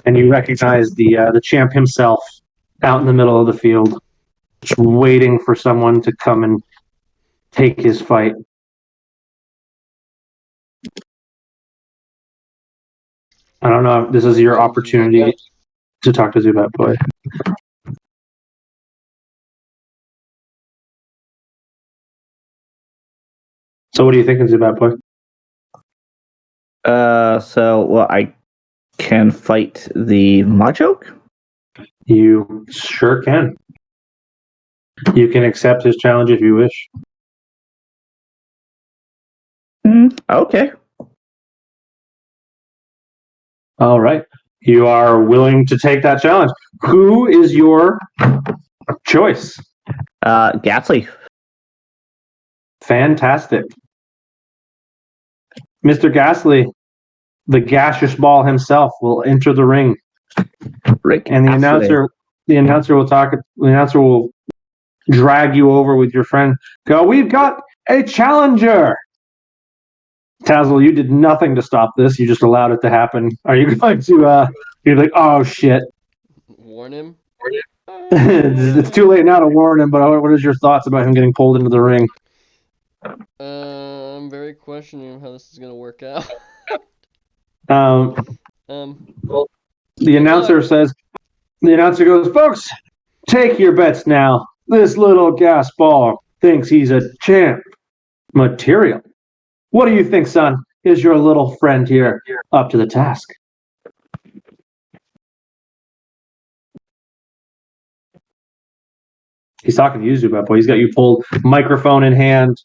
you recognize the champ himself out in the middle of the field, just waiting for someone to come and take his fight. I don't know if this is your opportunity to talk to Zubat Boy. So what are you thinking, Zubat Boy? I can fight the Machoke? You sure can. You can accept his challenge if you wish. Okay. All right. You are willing to take that challenge. Who is your choice? Ghastly. Fantastic. Mr. Ghastly, the gaseous ball himself, will enter the ring. Rick And the Ghastly. announcer will drag you over with your friend. Go, we've got a challenger. Tazzle, you did nothing to stop this. You just allowed it to happen. Are you going to you're like, oh shit. Warn him. It's too late now to warn him, but what is your thoughts about him getting pulled into the ring? I'm very questioning how this is gonna work out. Um, Well, the announcer goes, folks, take your bets now. This little gas ball thinks he's a champ material. What do you think, son? Is your little friend here up to the task? He's talking to you, Zubat boy. He's got you pulled, microphone in hand.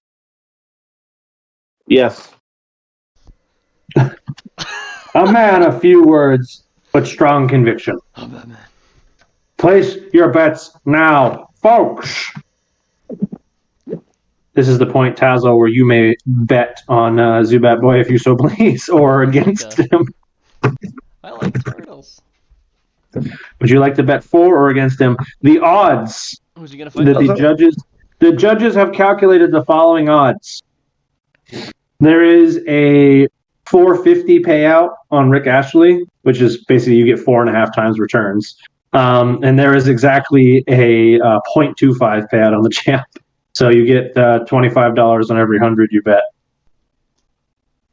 Yes. A man of few words, but strong conviction. I'm Batman. Place your bets now, folks. This is the point, Tazo, where you may bet on Zubat Boy if you so please, or against him. I like turtles. Would you like to bet for or against him? The odds Who's he gonna fight? that the judges have calculated the following odds. There is a 450 payout on Rick Ashley, which is basically you get 4.5 times returns. And there is exactly a 0.25 payout on the champ. So you get $25 on every 100 you bet.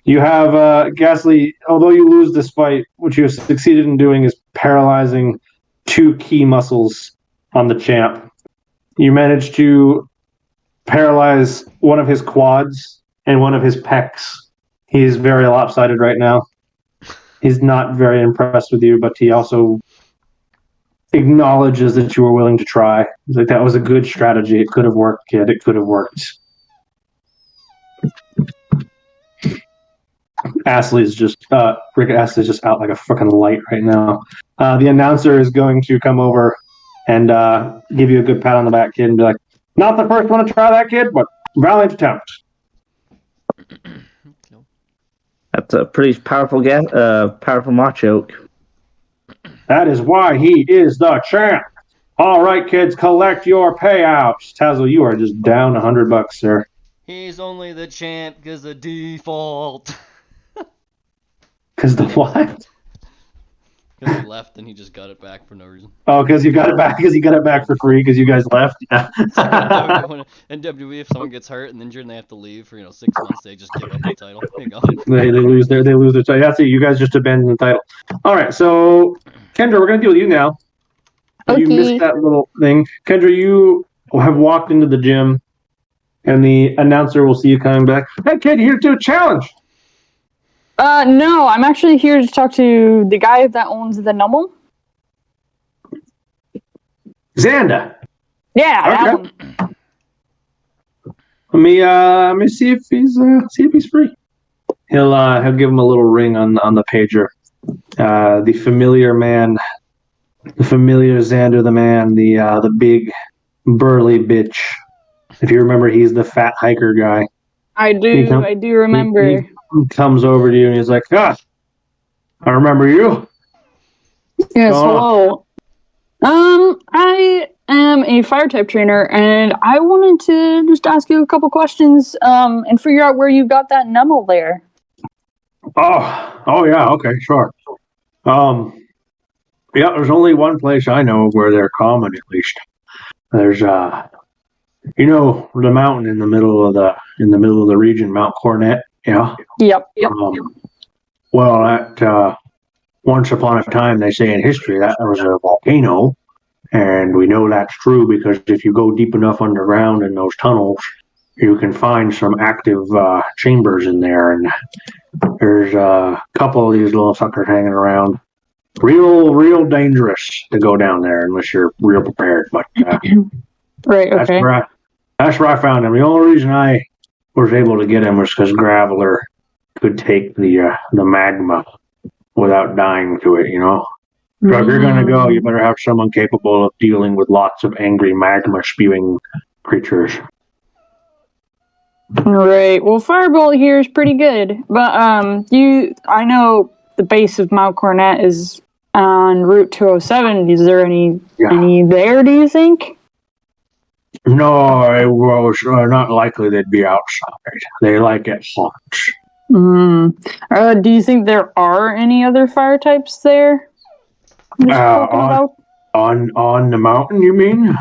You have Ghastly, although you lose this fight, what you have succeeded in doing is paralyzing 2 key muscles on the champ. You managed to paralyze one of his quads and one of his pecs. He's very lopsided right now. He's not very impressed with you, but he also acknowledges that you were willing to try. He's like, that was a good strategy. It could have worked, kid. It could have worked. Astley's just Rick Astley's just out like a fucking light right now. The announcer is going to come over and give you a good pat on the back, kid, and be like, not the first one to try that, kid, but valiant attempt. That's a pretty powerful powerful macho. That is why he is the champ. All right, kids, collect your payouts. Tazzle, you are just down $100, sir. He's only the champ because of default. Because the what? Because he left and he just got it back for no reason. Oh, because you got it back. Because you got it back for free. Because you guys left. Yeah. In WWE, if someone gets hurt and injured and they have to leave for 6 months, they just give up the title. There you go. They lose their title. That's it. You guys just abandoned the title. All right, so Kendra, we're gonna deal with you now. Okay. You missed that little thing, Kendra. You have walked into the gym, and the announcer will see you coming back. Hey, kid, you here to do a challenge? No, I'm actually here to talk to the guy that owns the Numble. Xander. Yeah, that Okay. one. Let me see if he's free. He'll give him a little ring on the pager. The familiar man, the familiar Xander the man, the big burly bitch. If you remember, he's the fat hiker guy. I do remember. He comes over to you and he's like, I remember you. Yes, hello. I am a fire type trainer, and I wanted to just ask you a couple questions, and figure out where you got that Numble there. Oh yeah, okay, sure. Yeah, there's only one place I know of where they're common, at least. There's the mountain in the middle of the region, Mount Cornet. Yeah. Yep. Well, that once upon a time, they say in history that there was a volcano, and we know that's true because if you go deep enough underground in those tunnels, you can find some active chambers in there, and there's a couple of these little suckers hanging around. Real dangerous to go down there unless you're real prepared. But Right. That's Okay. where I found him. The only reason I was able to get him was because Graveler could take the magma without dying to it. So if you're gonna go, you better have someone capable of dealing with lots of angry magma spewing creatures. Right. Well, Firebolt here is pretty good, but I know the base of Mount Cornet is on Route 207. Is there any there? Do you think? No, it was not likely they'd be outside. They like it hot. Do you think there are any other fire types there? On the mountain, you mean?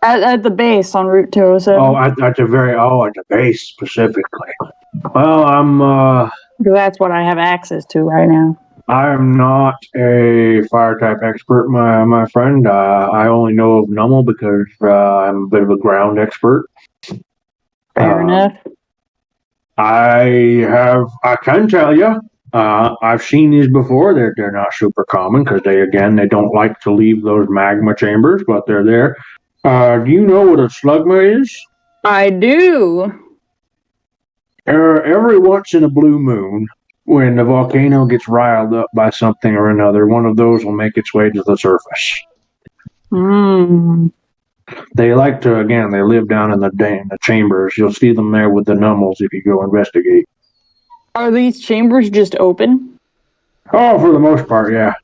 At the base on Route 207. Oh, at the base specifically. Well, That's what I have access to right now. I'm not a fire type expert, my friend. I only know of Nummel because I'm a bit of a ground expert. Fair enough. I can tell you, I've seen these before. They're not super common because they don't like to leave those magma chambers, but they're there. Do you know what a slugma is? I do. Every once in a blue moon, when the volcano gets riled up by something or another, one of those will make its way to the surface. They like to, they live down in the chambers. You'll see them there with the Nummels if you go investigate. Are these chambers just open? Oh, for the most part, yeah.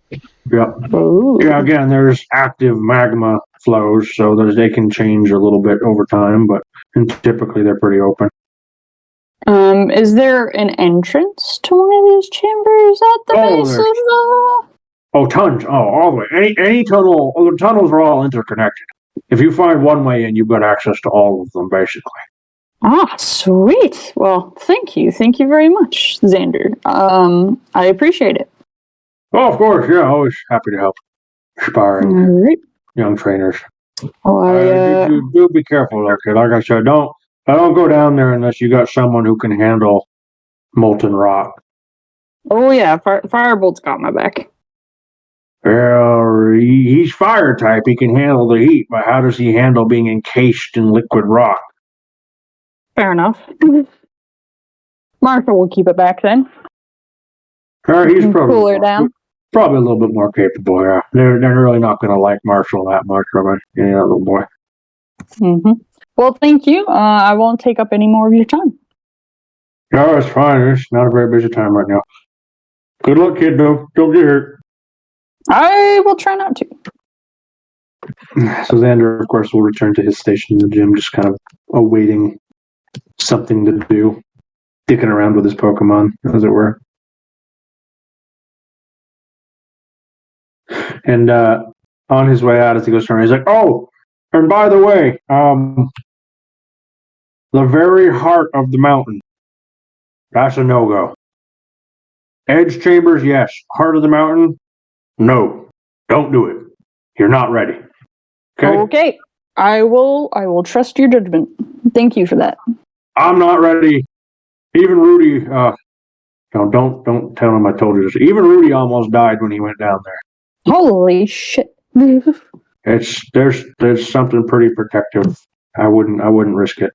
Yep. Ooh. Yeah, again, there's active magma flows, so they can change a little bit over time, but typically they're pretty open. Is there an entrance to one of these chambers at the base of the... Oh, tons. Oh, all the way. Any tunnel. The tunnels are all interconnected. If you find one way in, you've got access to all of them, basically. Ah, sweet. Well, thank you. Thank you very much, Xander. I appreciate it. Oh, of course. Yeah, always happy to help aspiring young trainers. Do be careful, okay? Like I said, don't go down there unless you got someone who can handle molten rock. Oh yeah, Firebolt's got my back. Well, he's fire type. He can handle the heat, but how does he handle being encased in liquid rock? Fair enough. Martha will keep it back then. He's probably cool her down. Probably a little bit more capable. Yeah, they're really not going to like Marshall that much from it. Yeah, little boy. Well, thank you. I won't take up any more of your time. No, it's fine. It's not a very busy time right now. Good luck, kid. Don't get hurt. I will try not to. So Xander, of course, will return to his station in the gym, just kind of awaiting something to do, dicking around with his Pokemon, as it were. And on his way out, as he goes around, he's like, "Oh, and by the way, the very heart of the mountain, that's a no-go. Edge chambers, yes. Heart of the mountain, no. Don't do it. You're not ready." Okay. I will trust your judgment. Thank you for that. I'm not ready. Even Rudy, no, don't tell him I told you this. Even Rudy almost died when he went down there. Holy shit. There's something pretty protective. I wouldn't risk it.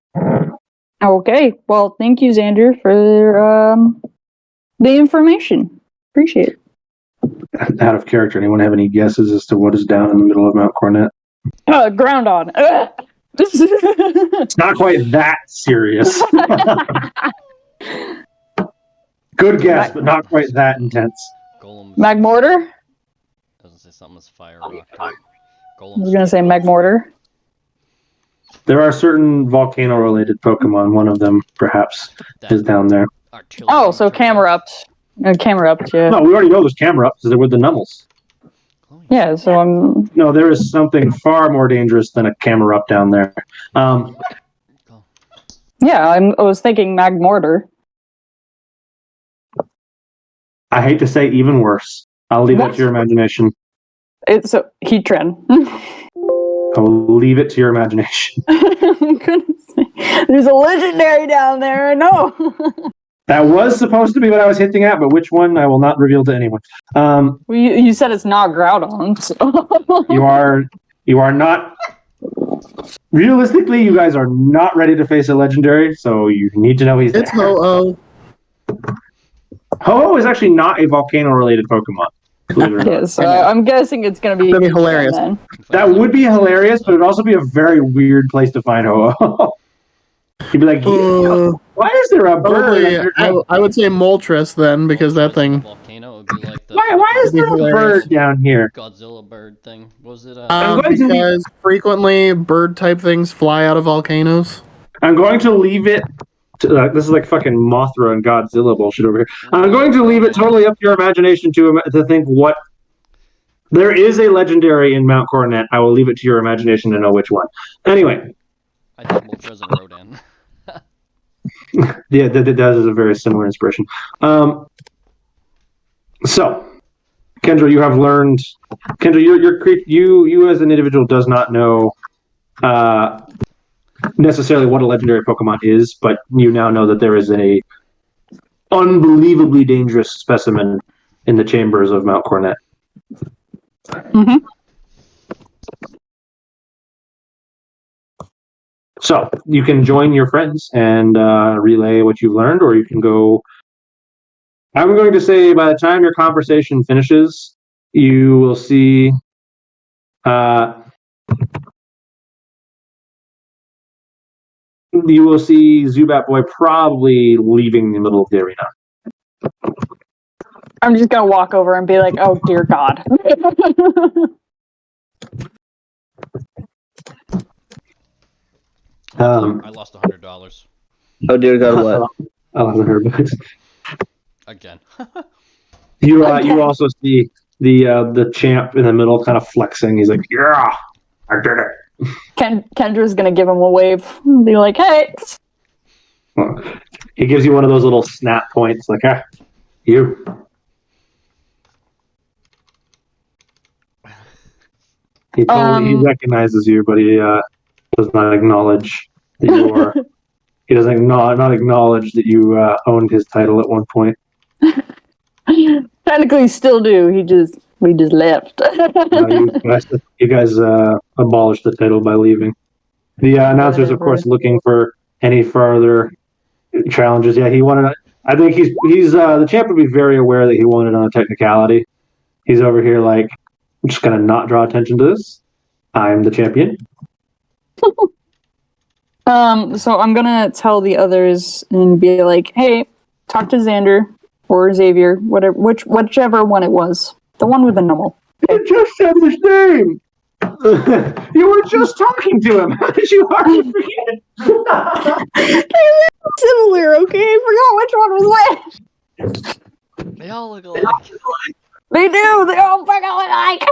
Okay. Well, thank you, Xander, for the information. Appreciate it. Out of character, anyone have any guesses as to what is down in the middle of Mount Cornet? Groundon. It's not quite that serious. Good guess, but not quite that intense. Magmortar? I was gonna say something as fire rock. I was gonna say Magmortar. There are certain volcano-related Pokemon. One of them, perhaps, is down there. Oh, so Camerupt. Camerupt, yeah. No, we already know there's Camerupt because they're with the Nummels. Yeah, so I'm... No, there is something far more dangerous than a Camerupt down there. Yeah, I was thinking Magmortar. I hate to say even worse. I'll leave that to your imagination. It's a Heatran. I will leave it to your imagination. There's a legendary down there, I know. That was supposed to be what I was hinting at, but which one I will not reveal to anyone. Well, you said it's not Groudon, so... You are not realistically, you guys are not ready to face a legendary, so you need to know he's It's there. Ho-Oh. Ho-Oh is actually not a volcano-related Pokemon. Believe it or not. Yes, I'm guessing it's gonna be That'd be Hitchin hilarious. then. That would be hilarious, but it'd also be a very weird place to find Ho-Oh. You'd be like, Uh, why is there a bird? Probably, under- I would say Moltres then, because that thing. Volcano would be like the Why is That'd there be a hilarious. bird down here? Godzilla bird thing. Was it I'm going to- Because frequently bird type things fly out of volcanoes. I'm going to leave it. This is like fucking Mothra and Godzilla bullshit over here. I'm going to leave it totally up to your imagination to think what. There is a legendary in Mount Coronet. I will leave it to your imagination to know which one. Anyway, I think Moltres and Rodan. yeah, that is a very similar inspiration. So, Kendra, you have learned. Kendra, you as an individual does not know necessarily what a legendary Pokemon is, but you now know that there is a unbelievably dangerous specimen in the chambers of Mount Coronet. Mm-hmm. So you can join your friends and relay what you've learned, or you can go. I'm going to say by the time your conversation finishes, you will see. You will see Zubat Boy probably leaving the middle of the arena. I'm just gonna walk over and be like, "Oh dear God." I lost $100 Oh dear God, what? I'll have $100. again. You also see the champ in the middle kind of flexing. He's like, "Yeah, I did it." Kendra's gonna give him a wave and be like, "Hey." He gives you one of those little snap points, like, you. He recognizes you, but he does not acknowledge that you are. He doesn't not acknowledge that you owned his title at one point. Technically, still do. We just left. You guys abolished the title by leaving. The announcer's, of course, looking for any further challenges. Yeah, he wanted. I think he's the champ would be very aware that he won it on a technicality. He's over here like, I'm just gonna not draw attention to this. I'm the champion. So I'm gonna tell the others and be like, "Hey, talk to Xander or Xavier, whichever one it was, the one with the numble." You just said his name. You were just talking to him. How did you already forget? Similar, okay? I forgot which one was which. They all look alike. They do. They all fucking look alike.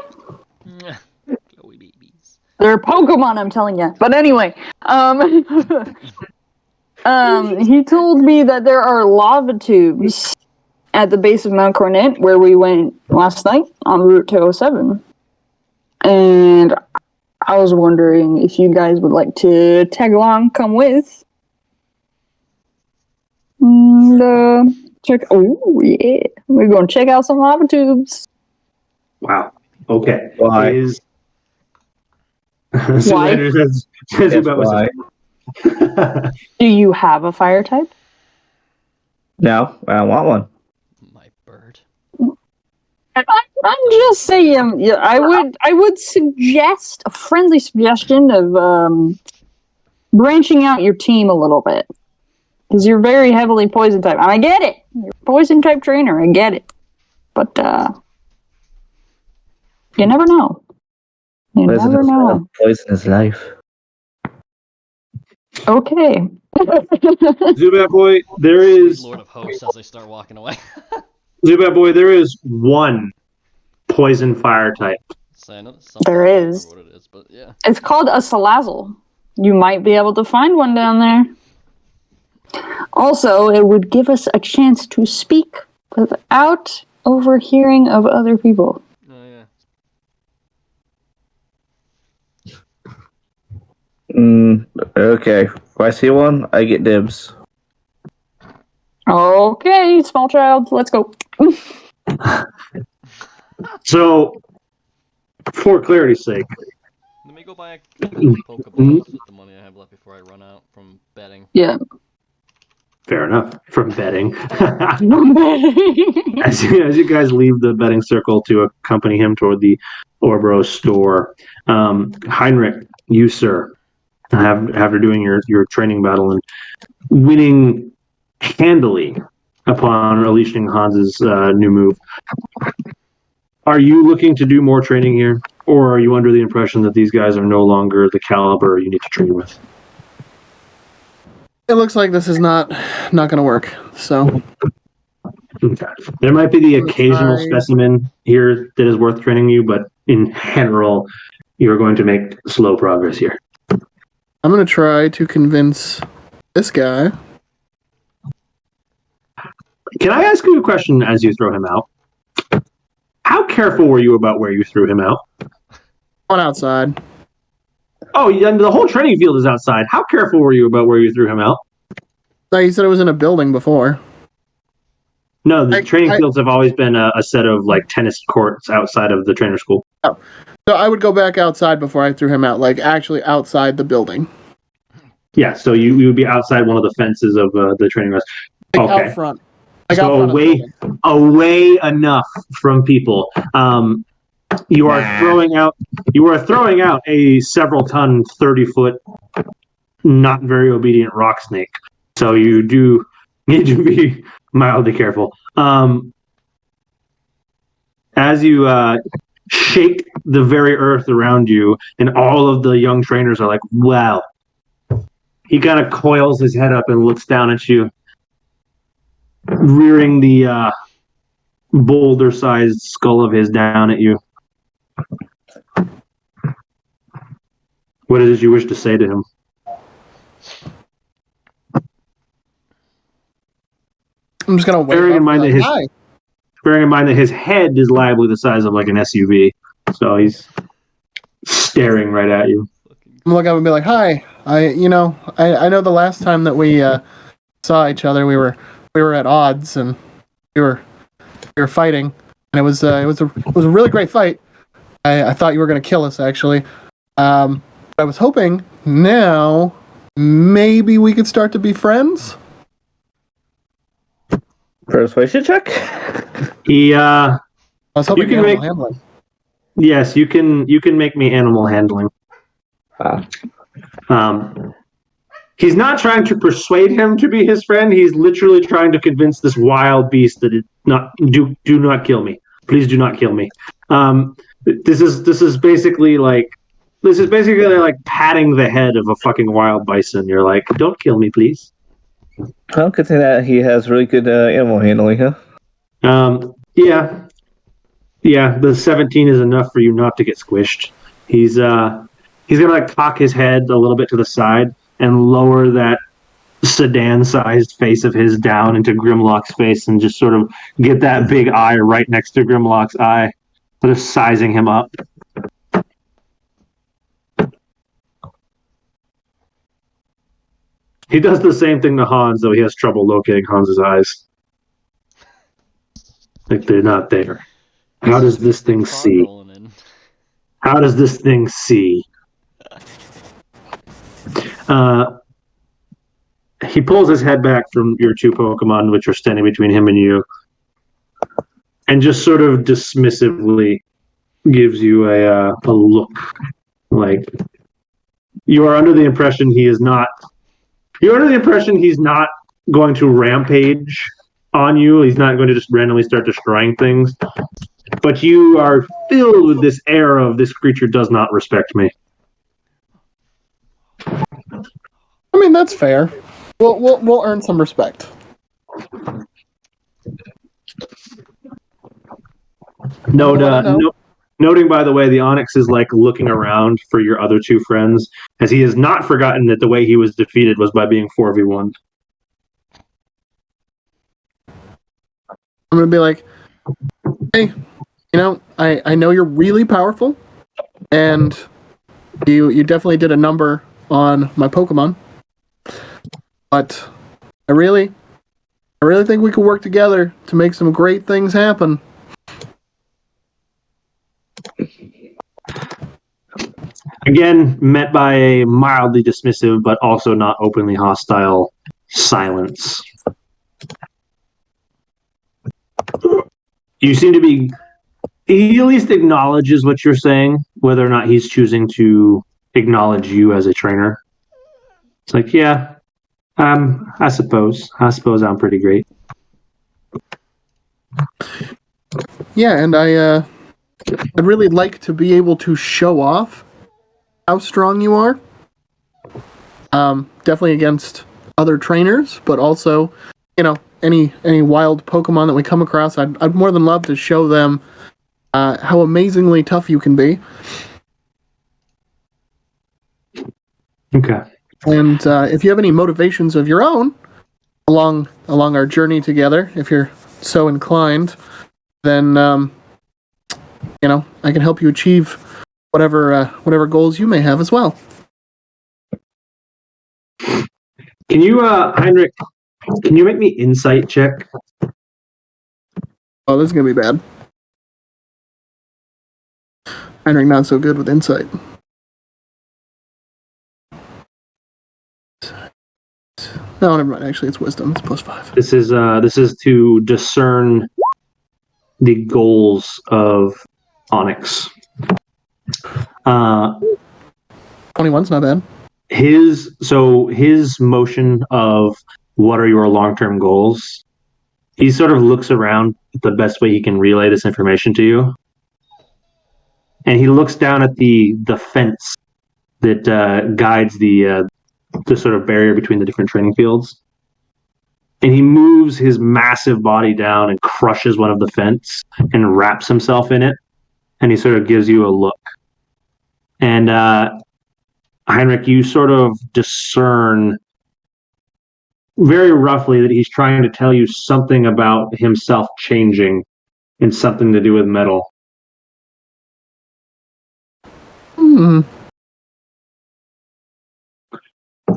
Chloe babies. They're Pokemon, I'm telling you. But anyway, he told me that there are lava tubes at the base of Mount Coronet where we went last night on Route 207. And I was wondering if you guys would like to tag along, come with. And check. Oh, yeah. We're going to check out some lava tubes. Wow. Okay. Why? Why? Yes, why? Do you have a fire type? No, I don't want one. My bird. I'm just saying. Yeah, I would suggest a friendly suggestion of branching out your team a little bit, because you're very heavily poison type. And I get it. You're a poison type trainer. I get it. But you never know. You never know. Poison is life. Okay. Zubat Boy, there is Lord of Hosts as they start walking away. Zubat Boy. There is one poison fire type. So I know that's There I don't is. remember what it is, but yeah. It's called a Salazzle. You might be able to find one down there. Also, it would give us a chance to speak without overhearing of other people. Oh yeah. Okay. If I see one, I get dibs. Okay, small child, let's go. So, for clarity's sake, Let me go buy a Pokeball with the money. before I run out from betting. Yeah. Fair enough. From betting. as you guys leave the betting circle to accompany him toward the Orbro store, Heinrich, you, sir, after doing your training battle and winning handily upon unleashing Hans's new move, are you looking to do more training here, or are you under the impression that these guys are no longer the caliber you need to train with? It looks like this is not going to work. So Okay. There might be the occasional specimen here that is worth training you, but in general, you're going to make slow progress here. I'm going to try to convince this guy. Can I ask you a question as you throw him out? How careful were you about where you threw him out? On outside. Oh, yeah, the whole training field is outside. How careful were you about where you threw him out? No, you said it was in a building before. No, the training fields have always been a set of like tennis courts outside of the trainer school. Oh, so I would go back outside before I threw him out, like actually outside the building. Yeah, so you would be outside one of the fences of the training grounds. Like okay. out front. Like so out front away enough from people. You are throwing out a several ton, 30-foot, not very obedient rock snake. So you do need to be mildly careful. As you shake the very earth around you, and all of the young trainers are like, wow. He kind of coils his head up and looks down at you, rearing the boulder-sized skull of his down at you. What is it you wish to say to him? I'm just gonna wait. Bearing in mind that his head is liably the size of like an SUV, so he's staring right at you. I'm look up and be like, "Hi, I know the last time that we saw each other, we were at odds and we were fighting, and it was a really great fight. I thought you were gonna kill us actually. I was hoping now maybe we could start to be friends." Persuasion check? I was hoping you can animal handling. Yes, you can make me animal handling. He's not trying to persuade him to be his friend. He's literally trying to convince this wild beast that do not kill me. Please do not kill me. This is basically like patting the head of a fucking wild bison. You're like, don't kill me, please. Well, good thing that he has really good animal handling, huh? Yeah. The 17 is enough for you not to get squished. He's gonna like cock his head a little bit to the side and lower that sedan-sized face of his down into Grimlock's face and just sort of get that big eye right next to Grimlock's eye, sort of sizing him up. He does the same thing to Hans, though he has trouble locating Hans's eyes. Like they're not there. How does this thing see? How does this thing see? He pulls his head back from your two Pokemon, which are standing between him and you, and just sort of dismissively gives you a look. Like you are under the impression he is not. You're under the impression he's not going to rampage on you. He's not going to just randomly start destroying things. But you are filled with this air of this creature does not respect me. I mean, that's fair. We'll earn some respect. Noting, by the way, the Onyx is like looking around for your other two friends, as he has not forgotten that the way he was defeated was by being 4v1. I'm gonna be like, hey, I know you're really powerful, and you definitely did a number on my Pokemon, but I really think we could work together to make some great things happen. Again, met by a mildly dismissive but also not openly hostile silence. You seem to be. He at least acknowledges what you're saying, whether or not he's choosing to acknowledge you as a trainer. It's like, yeah, I suppose I'm pretty great. Yeah, and I'd really like to be able to show off how strong you are. Definitely against other trainers, but also, any wild Pokemon that we come across, I'd more than love to show them how amazingly tough you can be. Okay. And if you have any motivations of your own along our journey together, if you're so inclined, then I can help you achieve whatever goals you may have as well. Can you, Heinrich? Can you make me insight check? Oh, this is gonna be bad. Heinrich not so good with insight. No, never mind. Actually, it's wisdom. It's +5. This is to discern the goals of Onyx. 21's not bad. His motion of what are your long-term goals, he sort of looks around the best way he can relay this information to you, and he looks down at the fence that guides the sort of barrier between the different training fields, and he moves his massive body down and crushes one of the fence and wraps himself in it, and he sort of gives you a look. And Heinrich, you sort of discern very roughly that he's trying to tell you something about himself changing and something to do with metal.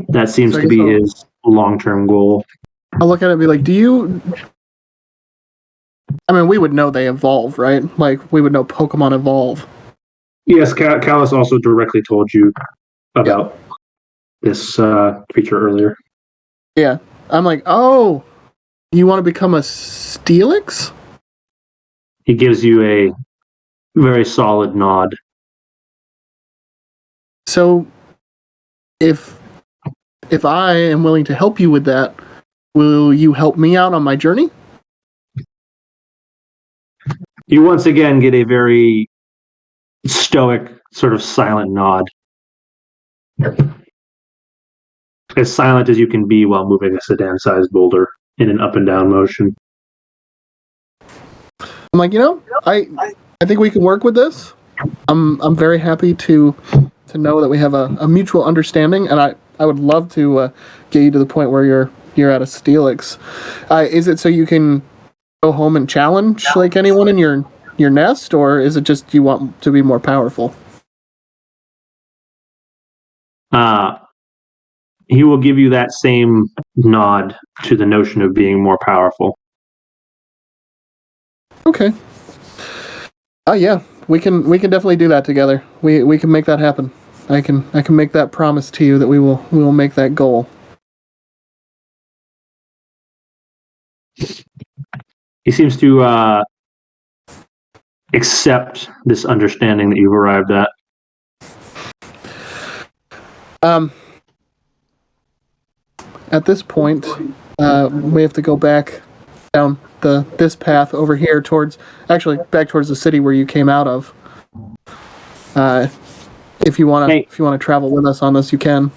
That seems to be his long-term goal. I'll look at it and be like, we would know they evolve, right? Like, we would know Pokemon evolve. Yes, Callus also directly told you about this creature earlier. Yeah. I'm like, oh, you want to become a Steelix? He gives you a very solid nod. So, if I am willing to help you with that, will you help me out on my journey? You once again get a very stoic, sort of silent nod. As silent as you can be while moving a sedan-sized boulder in an up and down motion. I'm like, I think we can work with this. I'm very happy to know that we have a mutual understanding, and I would love to get you to the point where you're at a Steelix. Is it so you can go home and challenge like anyone in your nest, or is it just you want to be more powerful? He will give you that same nod to the notion of being more powerful. Okay. Yeah, we can definitely do that together. We can make that happen. I can make that promise to you that we will make that goal. He seems to accept this understanding that you've arrived at. At this point, we have to go back down this path over here back towards the city where you came out of. If you want to travel with us on this, you can.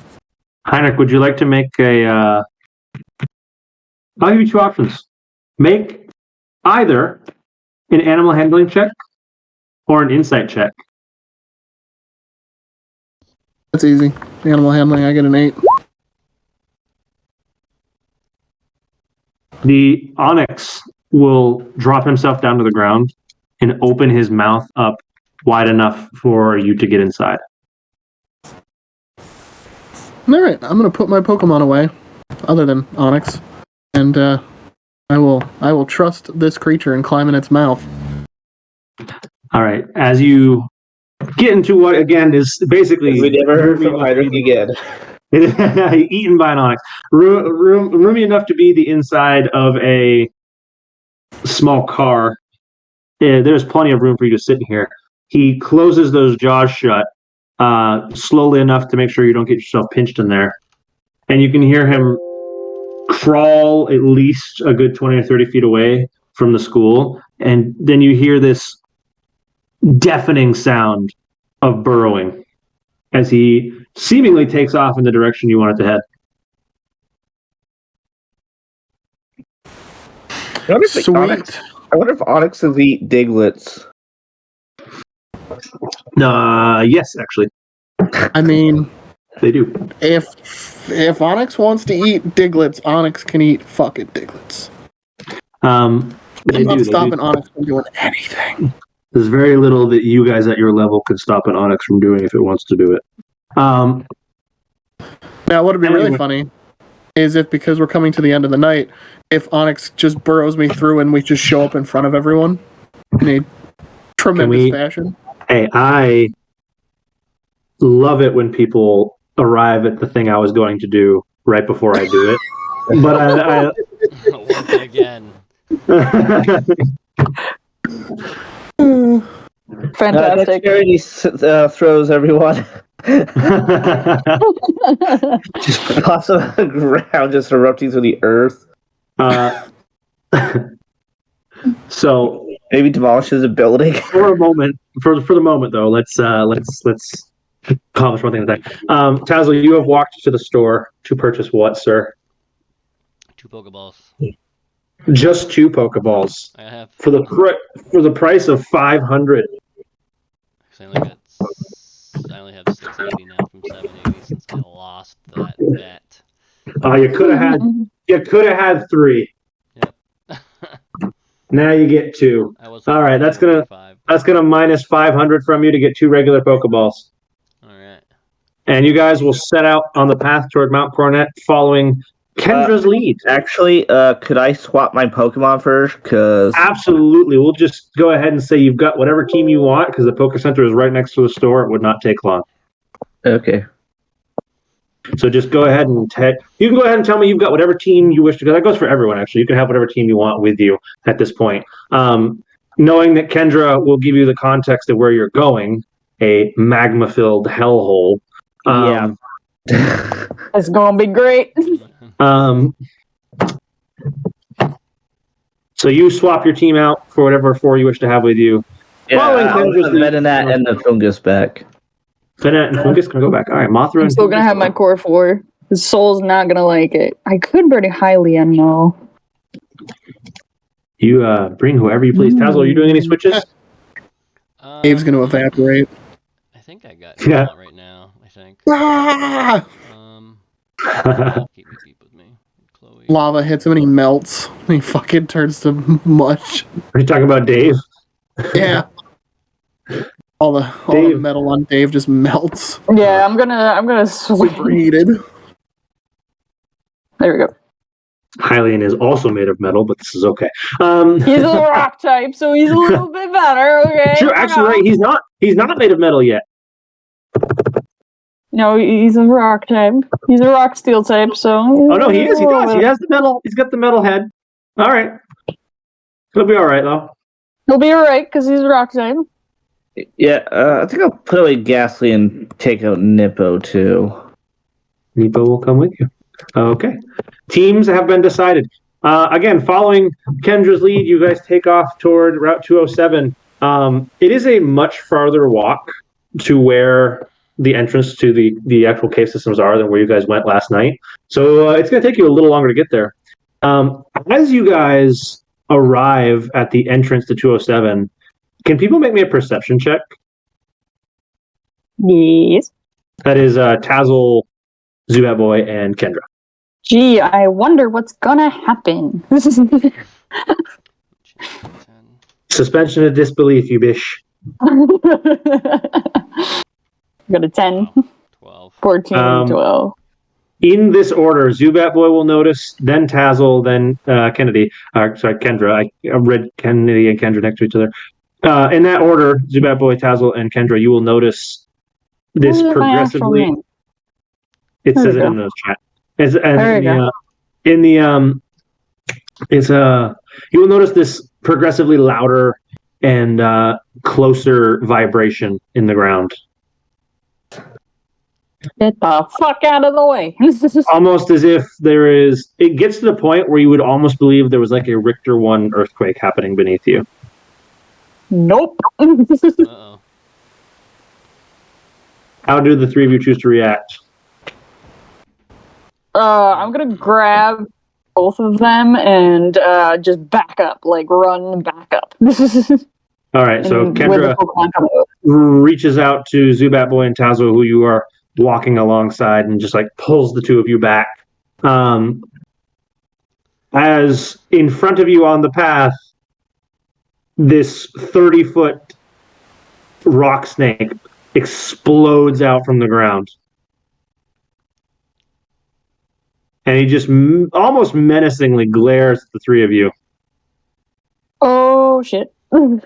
Heinrich, would you like to make I'll give you two options. Make either an animal handling check or an insight check. That's easy. Animal handling, I get an 8. The Onyx will drop himself down to the ground and open his mouth up wide enough for you to get inside. All right, I'm gonna put my Pokemon away, other than Onyx, and I will trust this creature and climb in its mouth. All right. As you get into what again is basically We never heard from Heinrich again. eaten by an onyx. Roomy enough to be the inside of a small car. Yeah, there's plenty of room for you to sit in here. He closes those jaws shut slowly enough to make sure you don't get yourself pinched in there. And you can hear him crawl at least a good 20 or 30 feet away from the school. And then you hear this deafening sound of burrowing as he seemingly takes off in the direction you want it to head. Sweet. I wonder if onyxes eat diglets. Yes, actually, I mean, they do. if Onyx wants to eat diglets, Onyx can eat fucking diglets. They I'm do. not They stopping do. Onyx from doing anything. There's very little that you guys at your level can stop an onyx from doing if it wants to do it. Now, what would be really Anyway. funny is if, because we're coming to the end of the night, if Onyx just burrows me through and we just show up in front of everyone in a tremendous fashion. Hey, I love it when people arrive at the thing I was going to do right before I do it. But I Work again. Fantastic. Dexterity throws everyone. Just toss on the ground, just erupting through the earth. So Maybe demolishes a building. for a moment, for the moment though, let's accomplish one thing at a time. Tazzle, you have walked to the store to purchase what, sir? 2 Pokeballs. Just 2 Pokeballs I have. for the price of 500. I only have 680 now from 780 since I lost that bet. You could have had 3. Yep. Now you get 2. I was All right, that's gonna 5. minus 500 from you to get 2 regular Pokeballs. All right. And you guys will set out on the path toward Mount Coronet following Kendra's lead. Actually, could I swap my Pokemon first? Because Absolutely. We'll just go ahead and say you've got whatever team you want because the Poke Center is right next to the store. It would not take long. okay, So just go ahead and you can go ahead and tell me you've got whatever team you wish to go. That goes for everyone, actually. You can have whatever team you want with you at this point. Knowing that Kendra will give you the context of where you're going, a magma-filled hellhole. Yeah. It's gonna be great. So you swap your team out for whatever 4 you wish to have with you. Following I'll Kendra's put lead- Venonat and the Fungus back. Venonat and Fungus can go back. All right, Mothra I'm and still gonna Fungus. have my core 4. The soul's not gonna like it. I could pretty highly unknow. You bring whoever you please. Tazzle, are you doing any switches? Dave's going to evaporate. I think I got Yeah. yeah. right now. I think. Ah! Keep me deep with me. Chloe. Lava hits him and he melts. He fucking turns to mush. Are you talking about Dave? Yeah. All the Dave. metal on Dave just melts. Yeah, I'm gonna switch. Superheated. There we go. Hylian is also made of metal, but this is okay. He's a rock type, so he's a little bit better. Okay. Sure, actually, right. He's not made of metal yet. No, he's a rock type. He's a rock steel type. So. Oh no, he is. He does. He has the metal. He's got the metal head. All right. He'll be all right though. He'll be alright because he's a rock type. Yeah, I think I'll put away Ghastly and take out Nippo too. Nepo will come with you. Okay. Teams have been decided. Again, following Kendra's lead, you guys take off toward Route 207. It is a much farther walk to where the entrance to the actual cave systems are than where you guys went last night. So it's going to take you a little longer to get there. As you guys arrive at the entrance to 207, can people make me a perception check? Yes. That is Tazzle, Zubat Boy, and Kendra. Gee, I wonder what's gonna happen. Suspension of disbelief, you bish. Got a 10, 12. 14, 12. In this order, Zubat Boy will notice, then Tazzle, then Kendra. I read Kennedy and Kendra next to each other. In that order, Zubat Boy, Tazzle, and Kendra, you will notice this What is my actual progressively. name? It There says we it go. in the chat. And There in you go. you will notice this progressively louder and closer vibration in the ground. Get the fuck out of the way. Almost as if it gets to the point where you would almost believe there was like a Richter 1 earthquake happening beneath you. Nope. Uh-oh. How do the three of you choose to react? I'm gonna grab both of them and just back up, like run back up. All right, so And with the Kendra Pokemon coming out. reaches out to Zubat Boy and Tazo, who you are walking alongside, and just like pulls the two of you back. As in front of you on the path, this 30-foot rock snake explodes out from the ground. And he just almost menacingly glares at the three of you. Oh shit. Mm.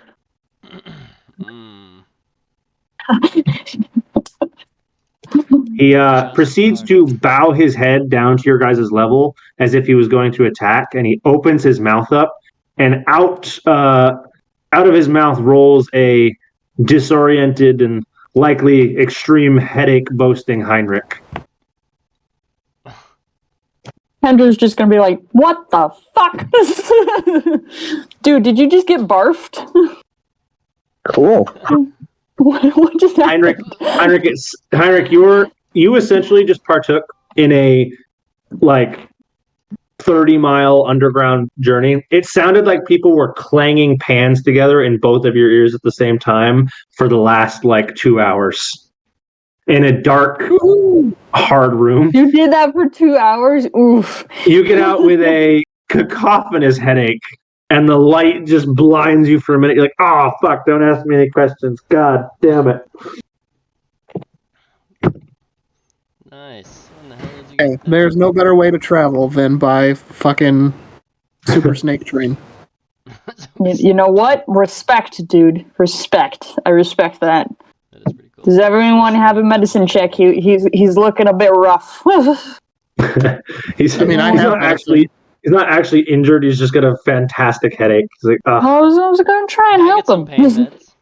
He proceeds to bow his head down to your guys' level as if he was going to attack, and he opens his mouth up, and out of his mouth rolls a disoriented and likely extreme headache boasting Heinrich. Kendra's just gonna be like, what the fuck? Dude, did you just get barfed? Cool. What just happened? Heinrich, you essentially just partook in a like 30-mile underground journey. It sounded like people were clanging pans together in both of your ears at the same time for the last like 2 hours in a dark, hard room. You did that for 2 hours? Oof. You get out with a cacophonous headache, and the light just blinds you for a minute. You're like, oh, fuck, don't ask me any questions. God damn it. Nice. When the hell did you Hey, get that? there's no better way to travel than by fucking super snake train. You know what? Respect, dude. Respect. I respect that. That is pretty cool. Does everyone have a medicine check? He's looking a bit rough. He's not actually injured. He's just got a fantastic headache. He's like, I was gonna try and Can I help get some him. pain meds?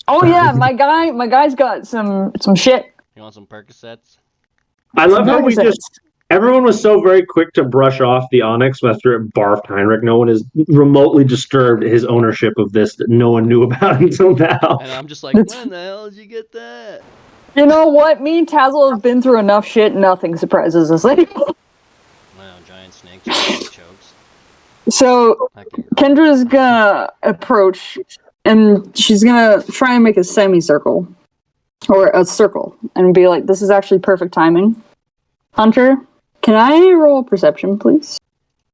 Oh yeah, my guy's got some shit. You want some Percocets? I love how Percocets. everyone was so very quick to brush off the Onyx after it barfed Heinrich. No one has remotely disturbed his ownership of this that no one knew about until now. And I'm just like, when the hell did you get that? You know what? Me and Tazzle have been through enough shit. Nothing surprises us anymore. Wow, giant snake chokes. So Kendra's gonna approach, and she's gonna try and make a semicircle or a circle, and be like, "This is actually perfect timing." Hunter, can I roll perception, please?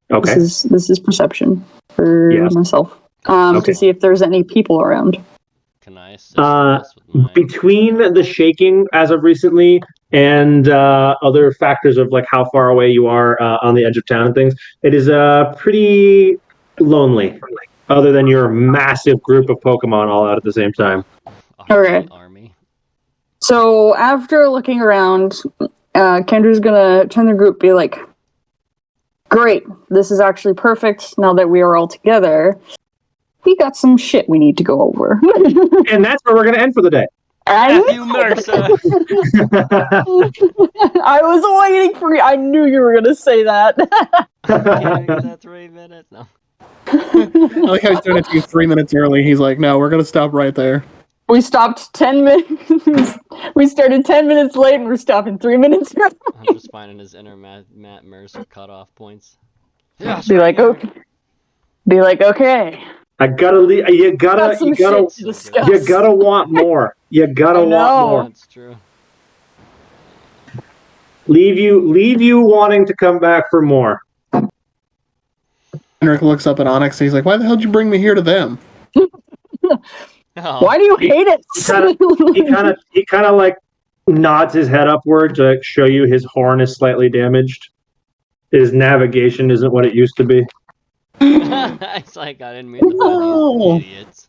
Okay. This is perception for myself. To see if there's any people around. Can I assist this with my... Between the shaking as of recently and other factors of like how far away you are on the edge of town and things, it is pretty lonely. Other than your massive group of Pokemon all out at the same time. Okay. Army. So after looking around, Kendra's gonna turn the group, be like, "Great, this is actually perfect. Now that we are all together, we got some shit we need to go over." And that's where we're going to end for the day. Matthew Mercer! I was waiting for you. I knew you were gonna say that. Can't get that 3 minutes? No. I like how he's doing it to you 3 minutes early. He's like, no, we're going to stop right there. We stopped 10 minutes. We started 10 minutes late, and we're stopping 3 minutes early. I'm just finding his inner Matt Mercer cutoff points. Yeah, Be like, okay. Be like, okay. I gotta leave. You gotta want more. You gotta want more. That's true. Leave you wanting to come back for more. Henrik looks up at Onyx and he's like, why the hell did you bring me here to them? Why do you hate it? He kind of like nods his head upward to show you his horn is slightly damaged. His navigation isn't what it used to be. It's like I didn't mean to find these idiots.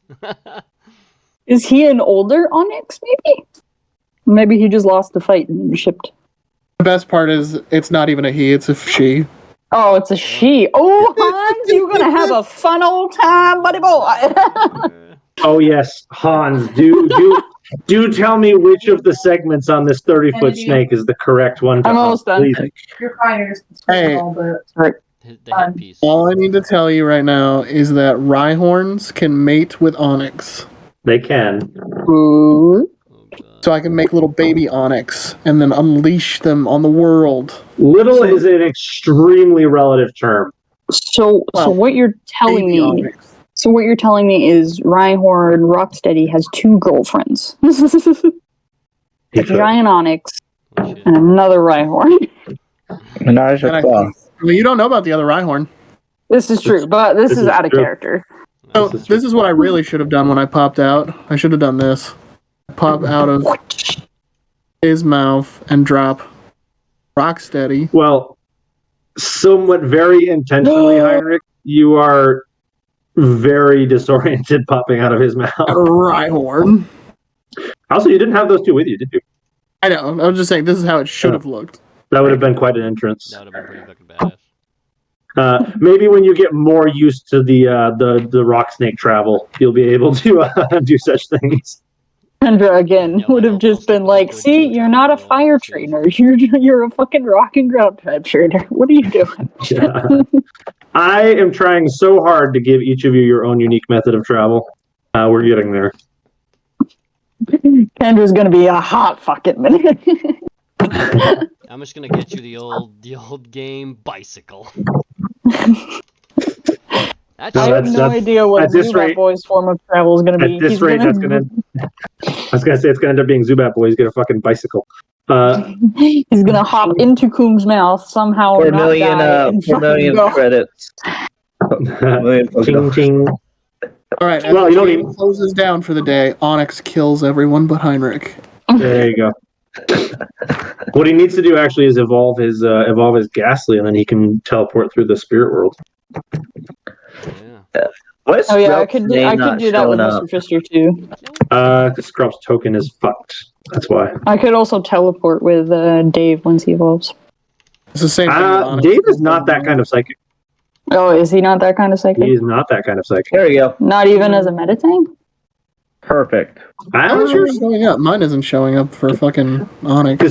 Is he an older Onyx, maybe? Maybe he just lost the fight and shipped. The best part is it's not even a he, it's a she. Oh, it's a she. Oh, Hans, you're gonna have a fun old time, buddy boy. Oh yes, Hans. Do tell me which of the segments on this 30-foot snake is the correct one to I'm almost done. please. You're fine. Hey. Right. The headpiece. All I need to tell you right now is that Rhyhorns can mate with Onyx. They can. Ooh. Oh, God. So I can make little baby Onyx and then unleash them on the world. Little is an extremely relative term. So Well, what you're telling Baby me? Onyx. So what you're telling me is Rhyhorn Rocksteady has 2 girlfriends. A giant Onyx Oh, shit. and another Rhyhorn. And ours And are I- cloth. Well, you don't know about the other Rhyhorn. This is true, but this This is is out of true. character. So This is true. this is what I really should have done when I popped out. I should have done this. Pop out of his mouth and drop Rocksteady. Well, somewhat very intentionally, Heinrich, you are very disoriented popping out of his mouth. Rhyhorn. Also, you didn't have those two with you, did you? I know. I was just saying this is how it should have looked. That would have been quite an entrance. That would have been pretty fucking badass. Maybe when you get more used to the rock snake travel, you'll be able to do such things. Kendra again No, would I'll have just stick been with like, good "See, dude you're not a roll fire skills." trainer. You're a fucking rock and ground type trainer. What are you doing?" Yeah. I am trying so hard to give each of you your own unique method of travel. We're getting there. Kendra's gonna be a hot fucking minute. I'm just gonna get you the old game bicycle. That's No, I have that's- no idea what at this Zubat rate- Boy's form of travel is gonna be. At this rate, that's gonna. I was gonna say it's gonna end up being Zubat Boy. He's got a fucking bicycle. He's gonna hop into Coom's mouth somehow, For a not million, die, and for a million fucking go. credits. ching ching. All right. As Well, the you don't game even- closes down for the day, Onyx kills everyone but Heinrich. There you go. What he needs to do actually is evolve his Ghastly, and then he can teleport through the spirit world. yeah. What's Oh yeah, I Ralph's could do, name I could not do that with showing up? Mr. Fister too. Scrub's token is fucked. That's why. I could also teleport with Dave once he evolves. It's the same thing. with Onyx. Dave is not that kind of psychic. Oh, is he not that kind of psychic? He is not that kind of psychic. There you go. Not even as a meditank? Perfect. I'm Mine's sure showing up. Mine isn't showing up for fucking Onyx. because